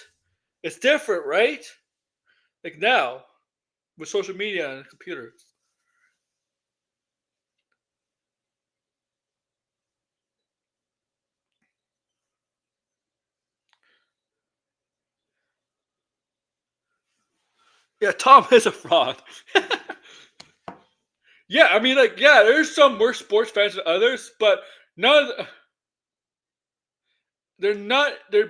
It's different, right? Like now with social media and computers. Yeah, Tom is a fraud. Yeah, I mean, like, yeah, there's some worse sports fans than others, but none. They're not. I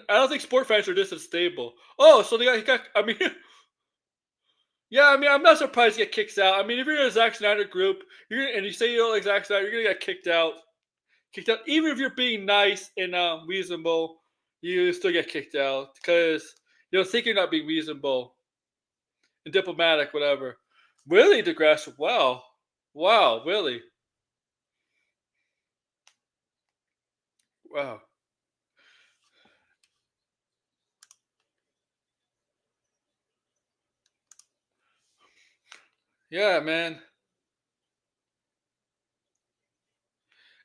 don't think sport fans are this unstable. Oh, so he got. I mean, yeah. I mean, I'm not surprised he get kicked out. I mean, if you're in a Zack Snyder group, and you say you don't like Zack Snyder, you're gonna get kicked out. Kicked out. Even if you're being nice and reasonable, you still get kicked out because you think you're not being reasonable and diplomatic, whatever. Really, DeGrasse? Wow, wow, really, wow. Yeah, man.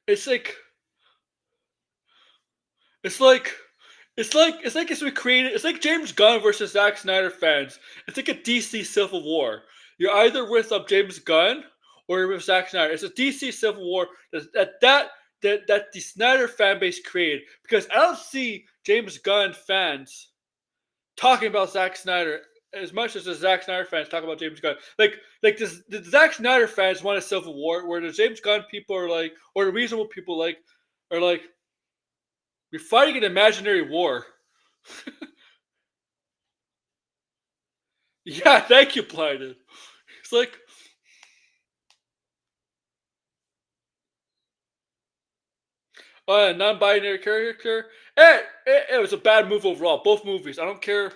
It's like It's like it's we created. It's like James Gunn versus Zack Snyder fans. It's like a DC Civil War. You're either with James Gunn or you're with Zack Snyder. It's a DC Civil War that the Snyder fan base created because I don't see James Gunn fans talking about Zack Snyder as much as the Zack Snyder fans talk about James Gunn. The Zack Snyder fans want a Civil War where the James Gunn people are like, or the reasonable people are like, you're fighting an imaginary war. Yeah, thank you, Blinded. It's like, non-binary character. It was a bad move overall. Both movies. I don't care.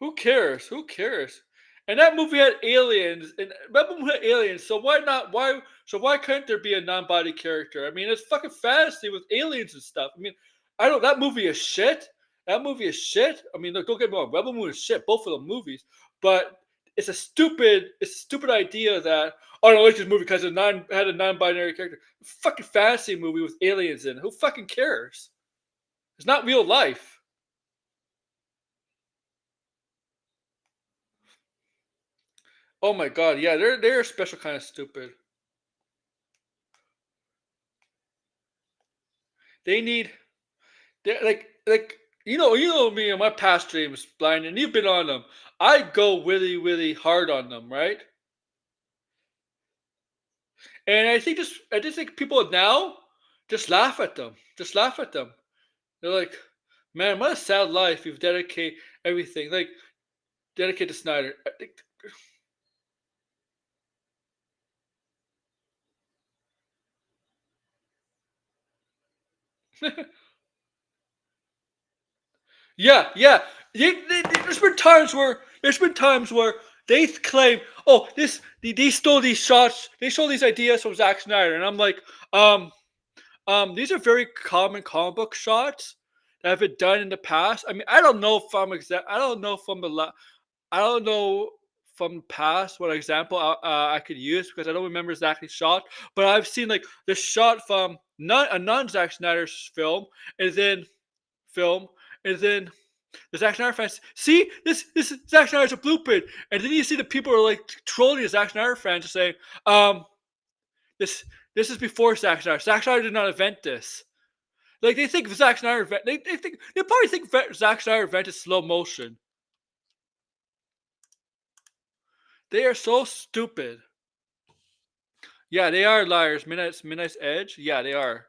Who cares? Who cares? And that movie had aliens. And that movie had aliens. So why not? Why? So why couldn't there be a non-body character? I mean, it's fucking fantasy with aliens and stuff. I mean, I don't. That movie is shit. That movie is shit. I mean, look, don't get me wrong. Rebel Moon is shit. Both of the movies, but it's a stupid idea that oh no, I like this movie because it had a non-binary character. Fucking fantasy movie with aliens in it. Who fucking cares? It's not real life. Oh my god, yeah, they're a special kind of stupid. They need they're like you know me and my past dreams, blind, and you've been on them. I go really really hard on them, right? And I just think people now just laugh at them, just laugh at them. They're like, man, what a sad life you've dedicated everything like dedicate to Snyder. Yeah, yeah. There's been times where they claim, oh, they stole these shots, they stole these ideas from Zack Snyder, and I'm like, um, These are very common comic book shots that have been done in the past. I mean, I don't know if I'm exact. I don't know from the I don't know from past what example I could use because I don't remember exactly shot. But I've seen like the shot from a non Zack Snyder's film, and then film, and then the Zack Snyder fans see this Zack Snyder's a blueprint, and then you see the people are like trolling the Zack Snyder fans, just saying, um, this this is before Zack Snyder. Zack Snyder did not invent this. Like they think Zack Snyder, they probably think Zack Snyder invented slow motion. They are so stupid. Yeah, they are liars. Midnight's Edge. Yeah, they are.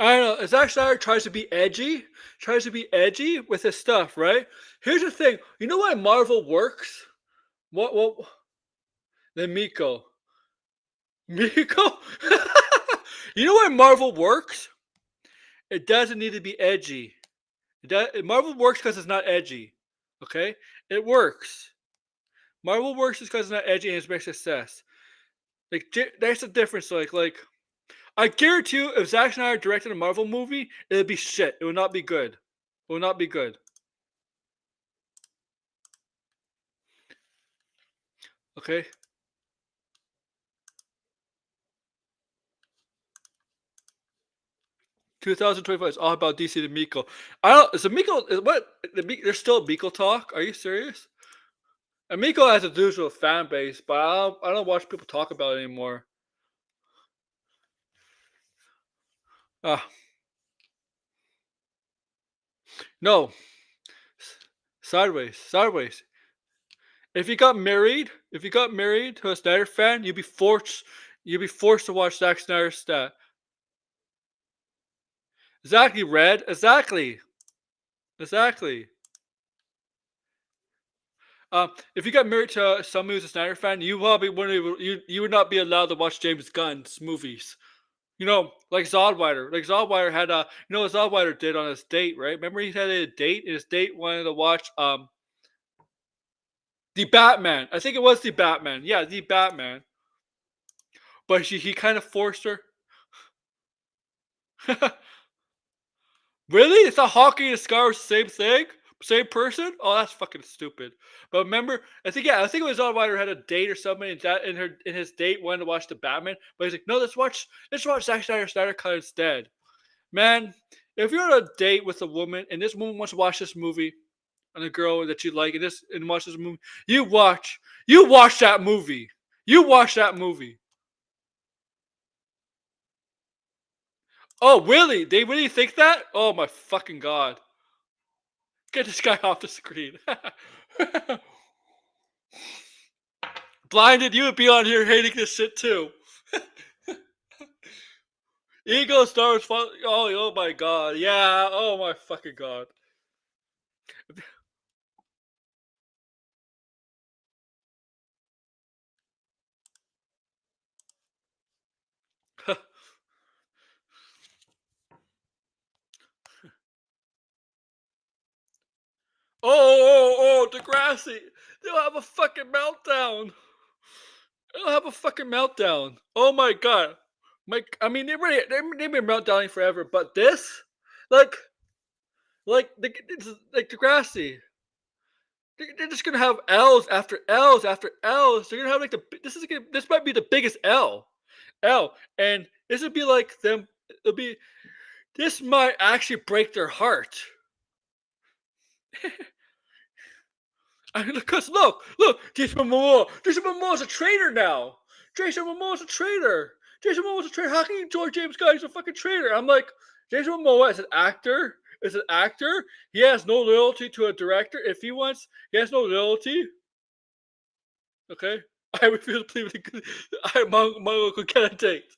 I don't know. Zack Snyder tries to be edgy with his stuff, right? Here's the thing. You know why Marvel works? What? The Miko. Miko? You know why Marvel works? It doesn't need to be edgy. Marvel works because it's not edgy. Okay? It works. Marvel works just because it's not edgy and it's a big success. Like that's the difference. Like I guarantee you, if Zack Snyder directed a Marvel movie, it would be shit. It would not be good. It would not be good. Okay? 2025 is all about DC to Miko. I don't. Is the Miko? Is what? There's still Miko talk. Are you serious? And Miko has a usual fan base, but I don't watch people talk about it anymore. Ah, no. Sideways, sideways. If you got married to a Snyder fan, you'd be forced to watch Zack Snyder's stat. Exactly, Red. Exactly, exactly. If you got married to someone who's a Snyder fan, you probably wouldn't. You would not be allowed to watch James Gunn's movies. You know, like Zodwider. Like Zodwider had a. You know what Zodwider did on his date, right? Remember he had a date, and his date wanted to watch the Batman. I think it was the Batman. Yeah, the Batman. But he kind of forced her. Really? It's not Hawking and Scar was the same thing? Same person? Oh, that's fucking stupid. But remember, I think it was Zodwider had a date or something, and that in his date wanted to watch the Batman, but he's like, no, let's watch Zack Snyder cut instead. Man, if you're on a date with a woman and this woman wants to watch this movie and a girl that you like and watch this movie, you watch that movie. You watch that movie. Oh, really? They really think that? Oh my fucking god. Get this guy off the screen. Blinded, you would be on here hating this shit too. Ego stars. Oh my god. Yeah. Oh my fucking god. Degrassi. They'll have a fucking meltdown. They'll have a fucking meltdown. Oh my god. I mean, they've been meltdowning forever, but this, like, like Degrassi. They're just gonna have L's after L's after L's. They're gonna have like this might be the biggest L, and this would be like them. It'll be this might actually break their heart. Because Jason Momoa's a traitor now. Jason Momoa's a traitor. Jason Momoa's a traitor. How can you enjoy James Gunn? He's a fucking traitor. I'm like, Jason Momoa is an actor. Is an actor. He has no loyalty to a director. If he wants, he has no loyalty. Okay, I refuse to plead. My uncle can't date.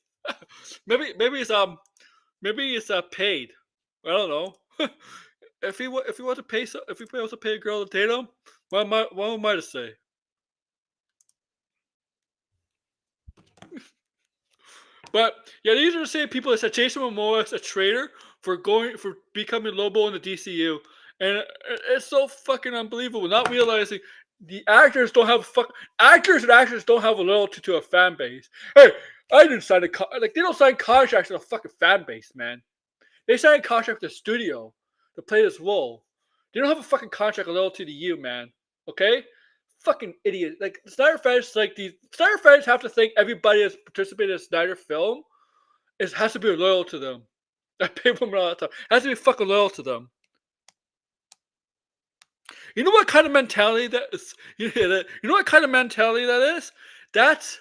Maybe it's paid. I don't know. If he wants to pay if he wants to pay a girl to date him, what am I to say? But yeah, these are the same people that said Jason Momoa is a traitor for becoming Lobo in the DCU, and it's so fucking unbelievable. Not realizing the actors don't have actors and actors don't have a loyalty to a fan base. Hey, I didn't sign like they don't sign contracts with a fucking fan base, man. They signed a contract with the studio to play this role. They don't have a fucking contract loyalty to you, man. Okay? Fucking idiot. Like Snyder fans, like these Snyder fans have to think everybody that's participated in a Snyder film has to be loyal to them. I pay them all the time. Has to be fucking loyal to them. You know what kind of mentality that is? You know what kind of mentality that is? That's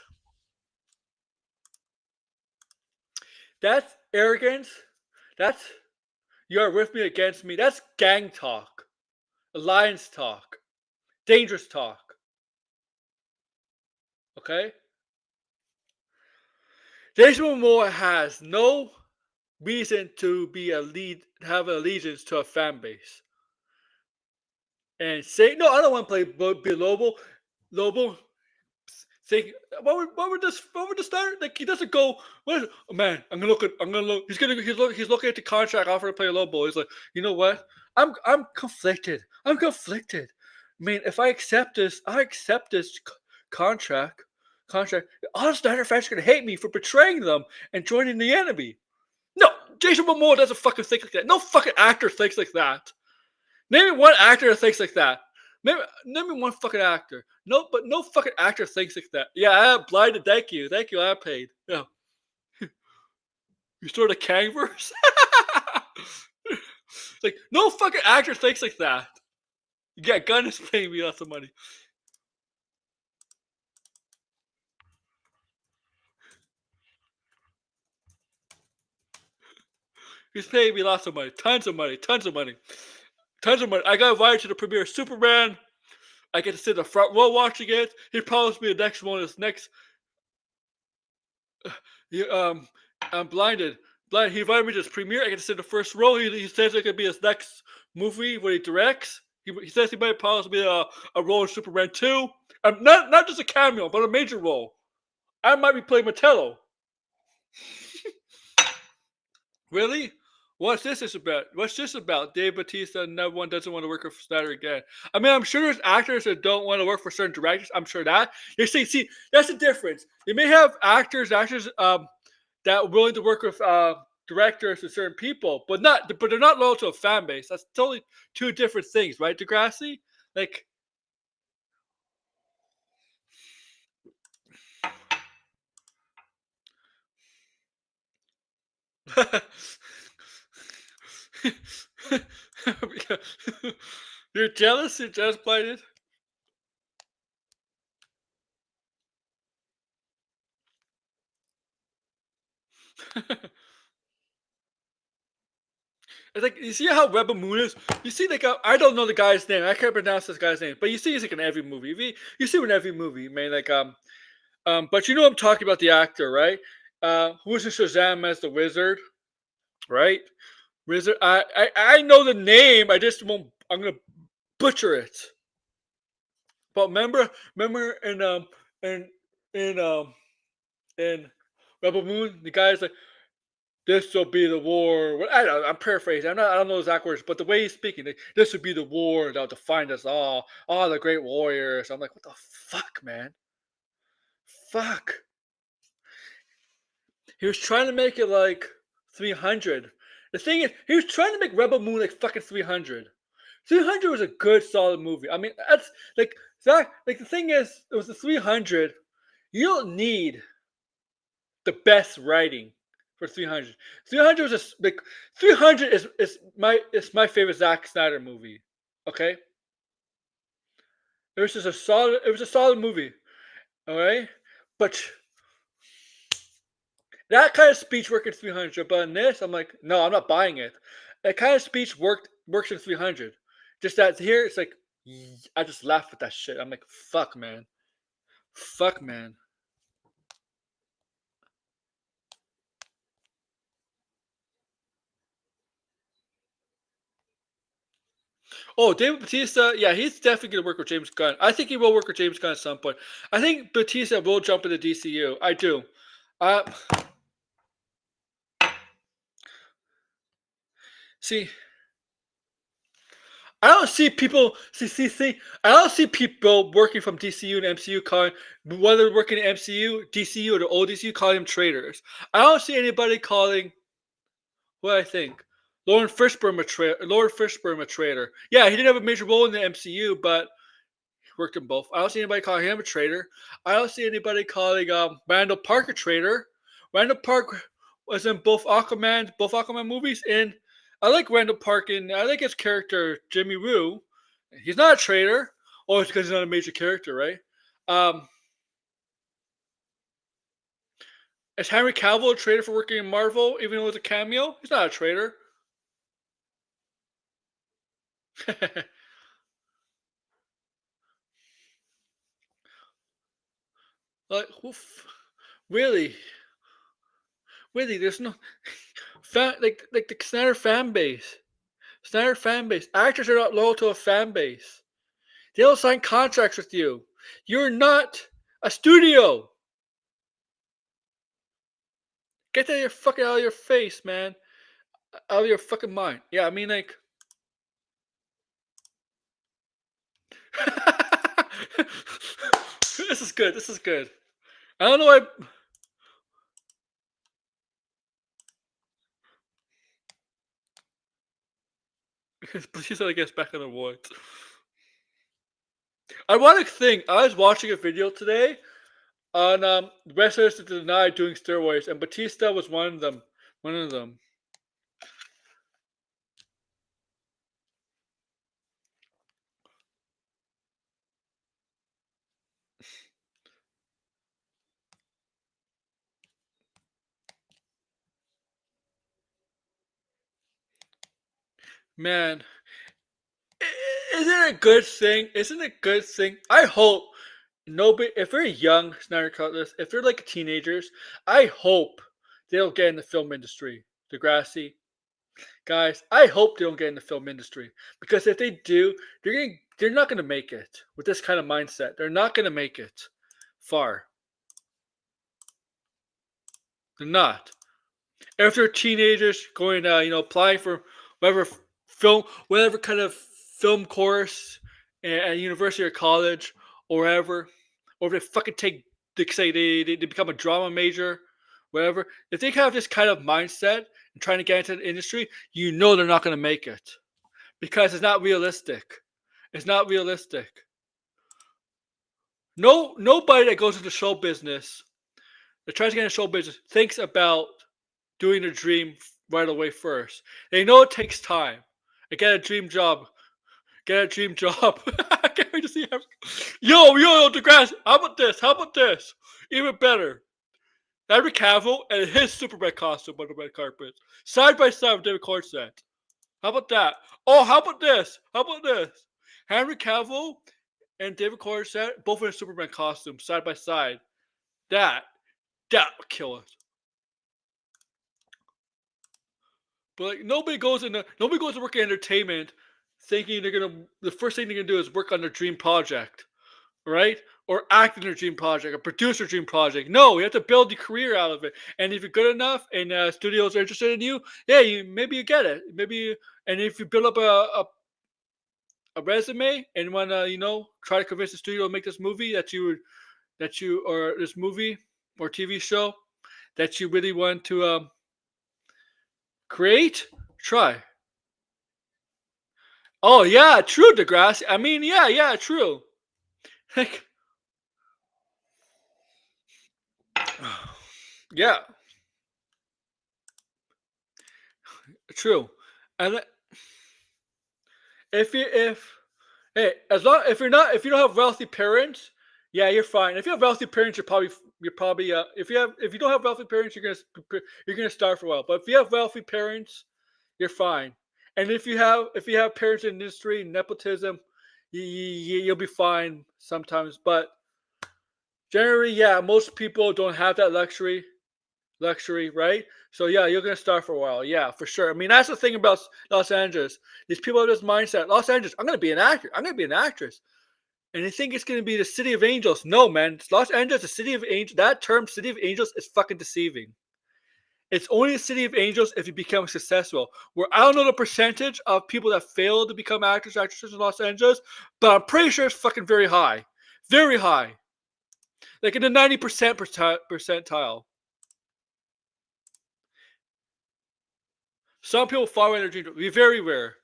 that's arrogance. That's you are with me against me. That's gang talk, alliance talk, dangerous talk. Okay? Jason Momoa has no reason to have an allegiance to a fan base. And say no, I don't want to be Lobo. Lobo think what would the start? Like he doesn't go. What? Oh, man, I'm gonna look. He's looking at the contract offer to play Lobo. He's like, you know what? I'm conflicted. I'm conflicted. I mean, if I accept this, contract. Contract. All the Snyder fans are gonna hate me for betraying them and joining the enemy. No, Jason Momoa doesn't fucking think like that. No fucking actor thinks like that. Name me one actor that thinks like that. Name me one fucking actor. No, but no fucking actor thinks like that. Yeah, I am blinded. Thank you. I paid. Yeah. You saw the Kangverse? Like, no fucking actor thinks like that. Yeah, Gunn is paying me lots of money. He's paying me lots of money. Tons of money. Tons of money. Tons of money. I got invited to the premiere of Superman. I get to sit in the front row watching it. He promised me the next one is next. I'm blinded. He invited me to his premiere. I get to sit in the first row. He says it could be his next movie when he directs. He says he might promise me a role in Superman 2. Not just a cameo, but a major role. I might be playing Mattello. Really? What's this about? What's this about? Dave Bautista and no one doesn't want to work with Snyder again. I mean, I'm sure there's actors that don't want to work for certain directors. I'm sure that. You see, that's the difference. They may have actors that are willing to work with directors and certain people, but they're not loyal to a fan base. That's totally two different things, right, Degrassi? Like, you're jealous. You're just blinded. It's like you see how Rebel Moon is. You see, like I don't know the guy's name. I can't pronounce this guy's name, but you see, he's like in every movie. You see him in every movie, man. But you know, I'm talking about the actor, right? Who's in Shazam as the Wizard, right? Wizard. I know the name. I just won't. I'm gonna butcher it. But remember in in um in Rebel Moon, the guy's like, this will be the war. I don't know, I'm paraphrasing. I don't know exact words, but the way he's speaking, like, this would be the war that'll define us all the great warriors. I'm like, what the fuck, man? Fuck. He was trying to make it like 300. The thing is, he was trying to make Rebel Moon like fucking 300. 300 was a good, solid movie. I mean, that's like that. Like the thing is, it was the 300. You don't need the best writing for 300. 300 was just like 300 is my favorite Zack Snyder movie. Okay, it was a solid movie. All right, but that kind of speech worked in 300. But in this, I'm like, no, I'm not buying it. That kind of speech works in 300. Just that here, it's like I just laugh at that shit. I'm like, fuck, man, fuck, man. Oh, David Batista, yeah, he's definitely going to work with James Gunn. I think he will work with James Gunn at some point. I think Batista will jump into DCU. I do. Uh, See, I don't see people. See. I don't see people working from DCU and MCU calling whether working in MCU, DCU, or the old DCU calling them traitors. I don't see anybody calling what I think. Lauren Fishburne a traitor. Yeah, he didn't have a major role in the MCU, but he worked in both. I don't see anybody calling him a traitor. I don't see anybody calling Randall Park a traitor. Randall Park was in both Aquaman movies, and I like Randall Park and I like his character Jimmy Woo. He's not a traitor. Oh, it's because he's not a major character, right? Um, is Henry Cavill a traitor for working in Marvel, even though it's a cameo? He's not a traitor. like, really, really, there's no like the Snyder fan base. Snyder fan base. Actors are not loyal to a fan base. They don't sign contracts with you. You're not a studio. Get that your fucking out of your face, man. Out of your fucking mind. Yeah, I mean like this is good. This is good. I don't know why please let gets back on the woods. I want to think. I was watching a video today on wrestlers that deny doing steroids, and Batista was one of them. One of them. Man, isn't it a good thing? Isn't it a good thing? I hope nobody, if they're young, Snyder Cutlass, if they're like teenagers, I hope they don't get in the film industry. Degrassi, guys, I hope they don't get in the film industry because if they do, they're not gonna make it with this kind of mindset. They're not gonna make it far. They're not. If they're teenagers going, applying for whatever whatever kind of film course at university or college or wherever, or if they fucking take, say they become a drama major, whatever. If they have this kind of mindset and trying to get into the industry, you know they're not going to make it because it's not realistic. It's not realistic. Nobody that goes into show business that tries to get into show business thinks about doing a dream right away first. They know it takes time. I get a dream job. Get a dream job. I can't wait to see him. Yo, DeGrasse, how about this? How about this? Even better. Henry Cavill and his Superman costume on the red carpet. Side by side with David Corset. How about that? Oh, how about this? How about this? Henry Cavill and David Corset, both in a Superman costume, side by side. That would kill us. But like nobody goes to work in entertainment thinking the first thing they're gonna do is work on their dream project, right? Or act in their dream project, or produce their dream project. No, you have to build your career out of it. And if you're good enough and studios are interested in you, yeah, maybe you get it. And if you build up a resume and want to try to convince the studio to make this movie or this movie or TV show that you really want to create, try. Oh yeah, true, Degrassi. I mean, yeah, true. Like, yeah, true. And if hey, as long if you don't have wealthy parents, yeah, you're fine. If you have wealthy parents, you're probably if you don't have wealthy parents, you're gonna starve for a while. But if you have wealthy parents, you're fine. And if you have parents in industry nepotism, you'll be fine sometimes. But generally, yeah, most people don't have that luxury, right? So yeah, you're gonna start for a while. Yeah, for sure. I mean, that's the thing about Los Angeles. These people have this mindset. Los Angeles, I'm gonna be an actor. I'm gonna be an actress. And they think it's gonna be the city of angels. No, man. It's Los Angeles, the city of angels. That term, city of angels, is fucking deceiving. It's only a city of angels if you become successful. Where I don't know the percentage of people that fail to become actors, actresses in Los Angeles, but I'm pretty sure it's fucking very high. Very high. Like in the 90% percentile. Some people follow in their dreams. It'll be very rare.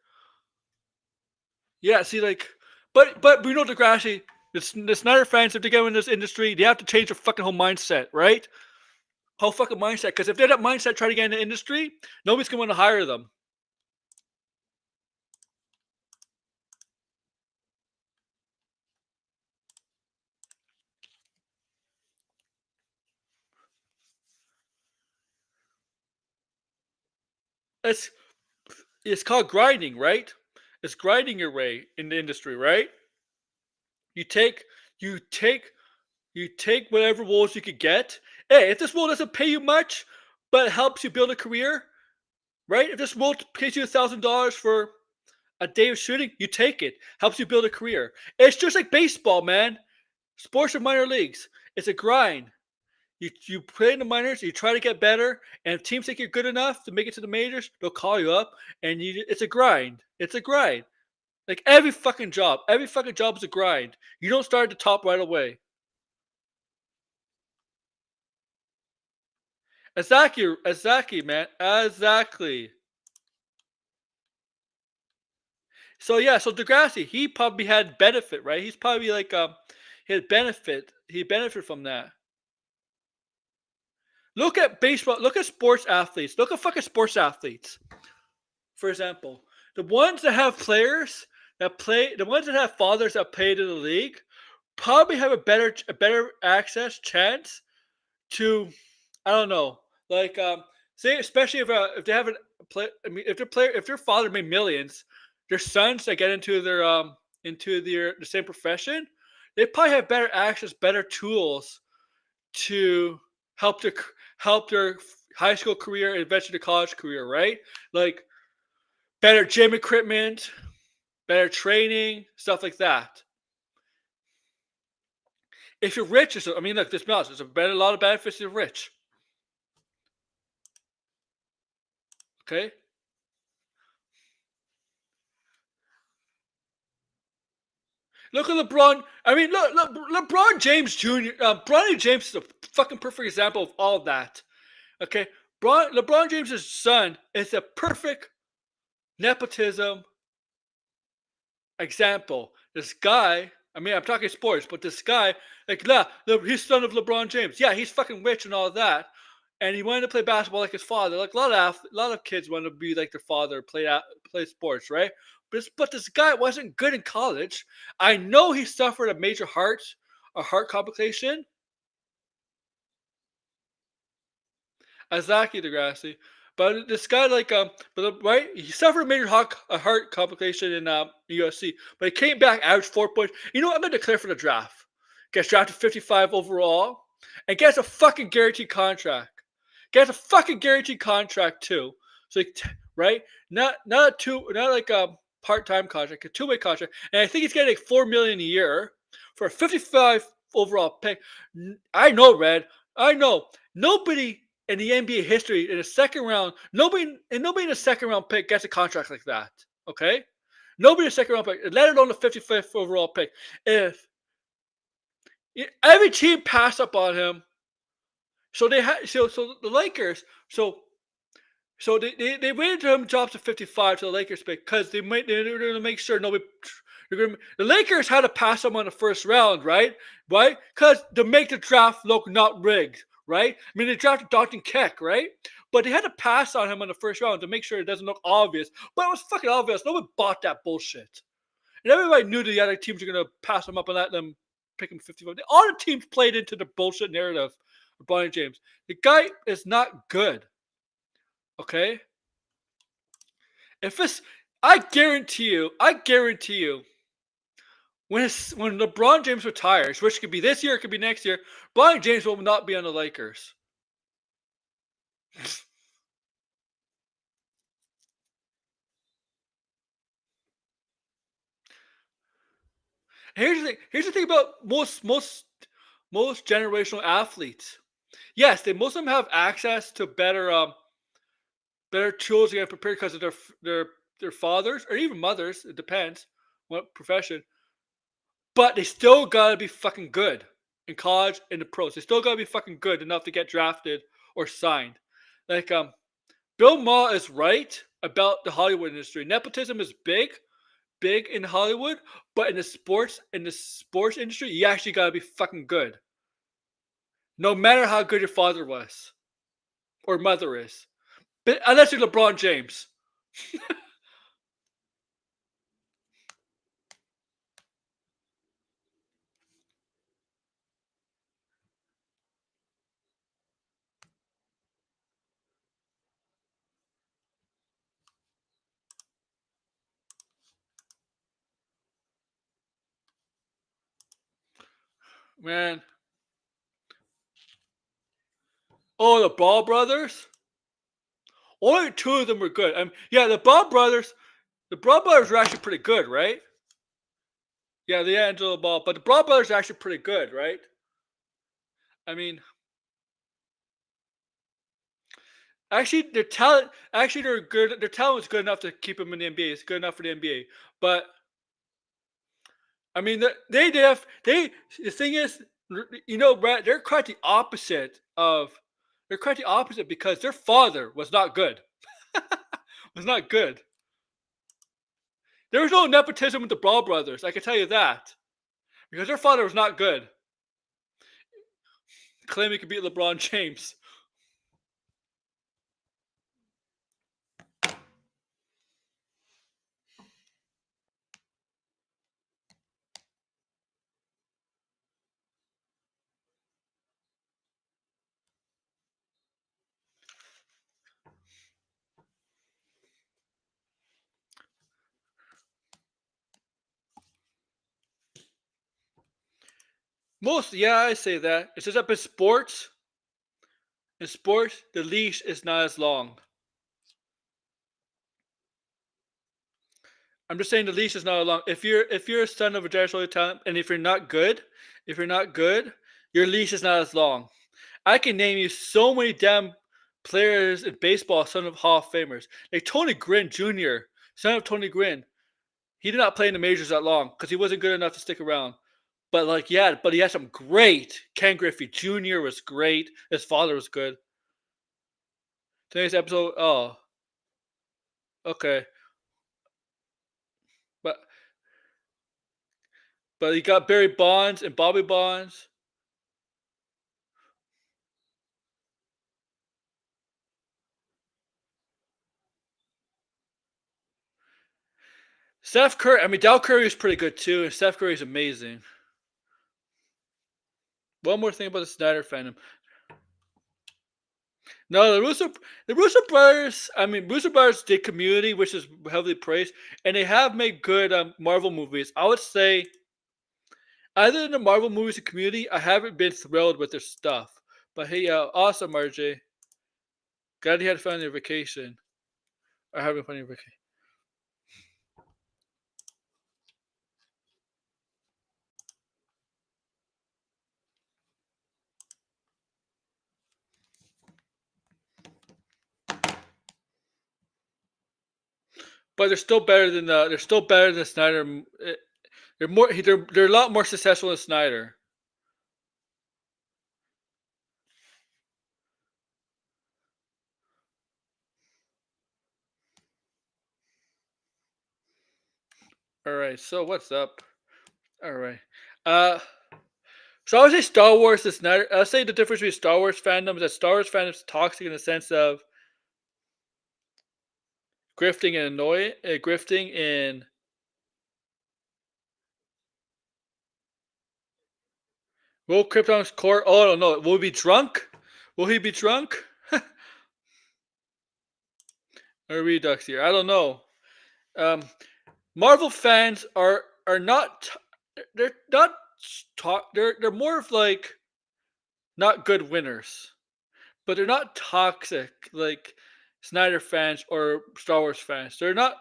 Yeah, see, like, but we know Degrassi, the Snyder fans, if they get in this industry, they have to change their fucking whole mindset, right? Whole fucking mindset. Because if they have that mindset trying to get in the industry, nobody's going to hire them. It's it's called grinding, right? It's grinding your way in the industry, right? You take you take you take whatever roles you could get. Hey, if this role doesn't pay you much, but it helps you build a career, right? If this role pays you $1,000 for a day of shooting, you take it. Helps you build a career. It's just like baseball, man. Sports are minor leagues. It's a grind. You play in the minors, you try to get better, and if teams think you're good enough to make it to the majors, they'll call you up, and it's a grind. It's a grind. Like every fucking job is a grind. You don't start at the top right away. Exactly, man, exactly. So yeah, so Degrassi, he probably had benefit, right? He's probably like he had benefit. He benefited from that. Look at baseball. Look at sports athletes. Look at fucking sports athletes. For example, the ones that have players that play, the ones that have fathers that played in the league, probably have a better access chance to, I don't know, like say especially if they haven't play. I mean, if their father made millions, their sons that get into the same profession, they probably have better access, better tools to help their help their high school career and eventually the college career, right? Like better gym equipment, better training, stuff like that. If you're rich, I mean, look, this be honest, a lot of benefits if you're rich. Okay, look at LeBron. I mean, look, LeBron James Jr. Bronny James is a fucking perfect example of all of that. Okay, LeBron James's son is a perfect nepotism example. This guy, I mean, I'm talking sports, but this guy, like, he's son of LeBron James. Yeah, he's fucking rich and all that, and he wanted to play basketball like his father. Like a lot of kids want to be like their father, play sports, right? But this guy wasn't good in college. I know he suffered a heart complication. Exactly, Degrassi. But this guy, like, right, he suffered a major heart complication in USC, but he came back, averaged 4 points. You know what? I'm gonna declare for the draft. Gets drafted 55 overall, and gets a fucking guaranteed contract. Gets a fucking guaranteed contract too. So, right, not like a part-time contract, a two-way contract, and I think he's getting like 4 million a year for a 55 overall pick. I know, Red. I know. Nobody in the NBA history in the second round, nobody in the second round pick gets a contract like that. Okay, nobody in the second round pick, let alone the 55th overall pick. If every team passed up on him, so they had so the Lakers, so they waited until him drops to 55 to the Lakers pick because they're going to make sure nobody. The Lakers had to pass him on the first round, right? Right? Because to make the draft look not rigged, right? I mean, they drafted Dalton Keck, right? But they had to pass on him on the first round to make sure it doesn't look obvious. But it was fucking obvious. Nobody bought that bullshit. And everybody knew that the other teams were going to pass him up and let them pick him 55. All the teams played into the bullshit narrative of Bronny James. The guy is not good. Okay? If it's, I guarantee you, when LeBron James retires, which could be this year, it could be next year, LeBron James will not be on the Lakers. Here's the thing. Here's the thing about most generational athletes. Yes, they most of them have access to better tools to get prepared because of their fathers or even mothers. It depends what profession, but they still gotta be fucking good in college and the pros. They still gotta be fucking good enough to get drafted or signed. Like Bill Maher is right about the Hollywood industry. Nepotism is big in Hollywood, but in the sports industry, you actually gotta be fucking good. No matter how good your father was or mother is. But unless you're LeBron James. Man. Oh, the Ball brothers? Only two of them were good. Yeah, the Ball brothers were actually pretty good, right? Yeah, the Angelo Ball, but the Ball brothers are actually pretty good, right? I mean, actually, they're good. Their talent was good enough to keep them in the NBA. It's good enough for the NBA. But I mean, they have they. The thing is, Brad, they're quite the opposite because their father was not good. Was not good. There was no nepotism with the Ball brothers. I can tell you that because their father was not good. Claiming he could beat LeBron James. Yeah, I say that. It's just up in sports, the leash is not as long. I'm just saying the leash is not as long. If you're a son of a generational talent, and if you're not good, your leash is not as long. I can name you so many damn players in baseball, son of Hall of Famers, like Tony Gwynn Jr., son of Tony Gwynn. He did not play in the majors that long because he wasn't good enough to stick around. But he had some great. Ken Griffey Jr. was great. His father was good. Today's episode. Oh, okay. But he got Barry Bonds and Bobby Bonds. Steph Curry. I mean, Del Curry is pretty good too, and Steph Curry is amazing. One more thing about the Snyder fandom. No, the Russo brothers. I mean, Russo brothers did Community, which is heavily praised, and they have made good Marvel movies. I would say, other than the Marvel movies and Community, I haven't been thrilled with their stuff. But hey, awesome, RJ. Glad you had fun on your vacation. Or having fun on your vacation. But they're still better than Snyder. They're a lot more successful than Snyder. All right, so what's up? All right. Uh, so I would say Star Wars is Snyder. I'll say the difference between Star Wars fandom is that Star Wars fandom is toxic in the sense of grifting and will Krypton's core. Oh, I don't know. Will he be drunk? Will he be drunk? Or Redux here? I don't know. Um, Marvel fans are not. They're not. They're more of like not good winners, but they're not toxic like Snyder fans or Star Wars fans. They're not.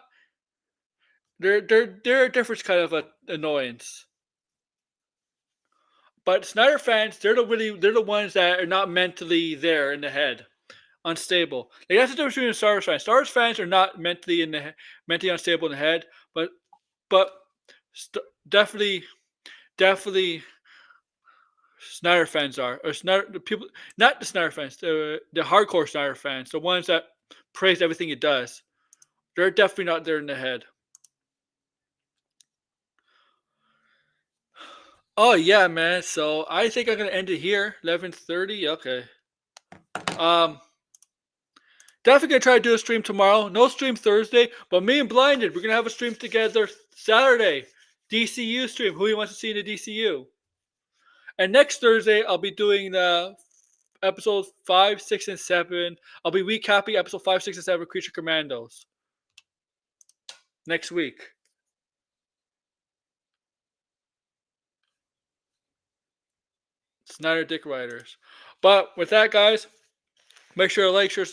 They're a different kind of annoyance. But Snyder fans, they're the ones that are not mentally there in the head, unstable. Like that's the difference between Star Wars fans. Star Wars fans are not mentally unstable in the head, but definitely definitely Snyder fans are, or Snyder the people, not the Snyder fans, the hardcore Snyder fans, the ones that praise everything he does. They're definitely not there in the head. Oh yeah, man. So I think I'm gonna end it here. 11:30. Okay. Um, Definitely gonna try to do a stream tomorrow. No stream Thursday, but me and Blinded, we're gonna have a stream together Saturday. DCU stream. Who he wants to see in the DCU? And next Thursday, I'll be doing the episodes 5, 6, and 7. I'll be recapping episode 5, 6, and 7 Creature Commandos next week. Snyder Dick Riders. But with that, guys, make sure to like, share, subscribe.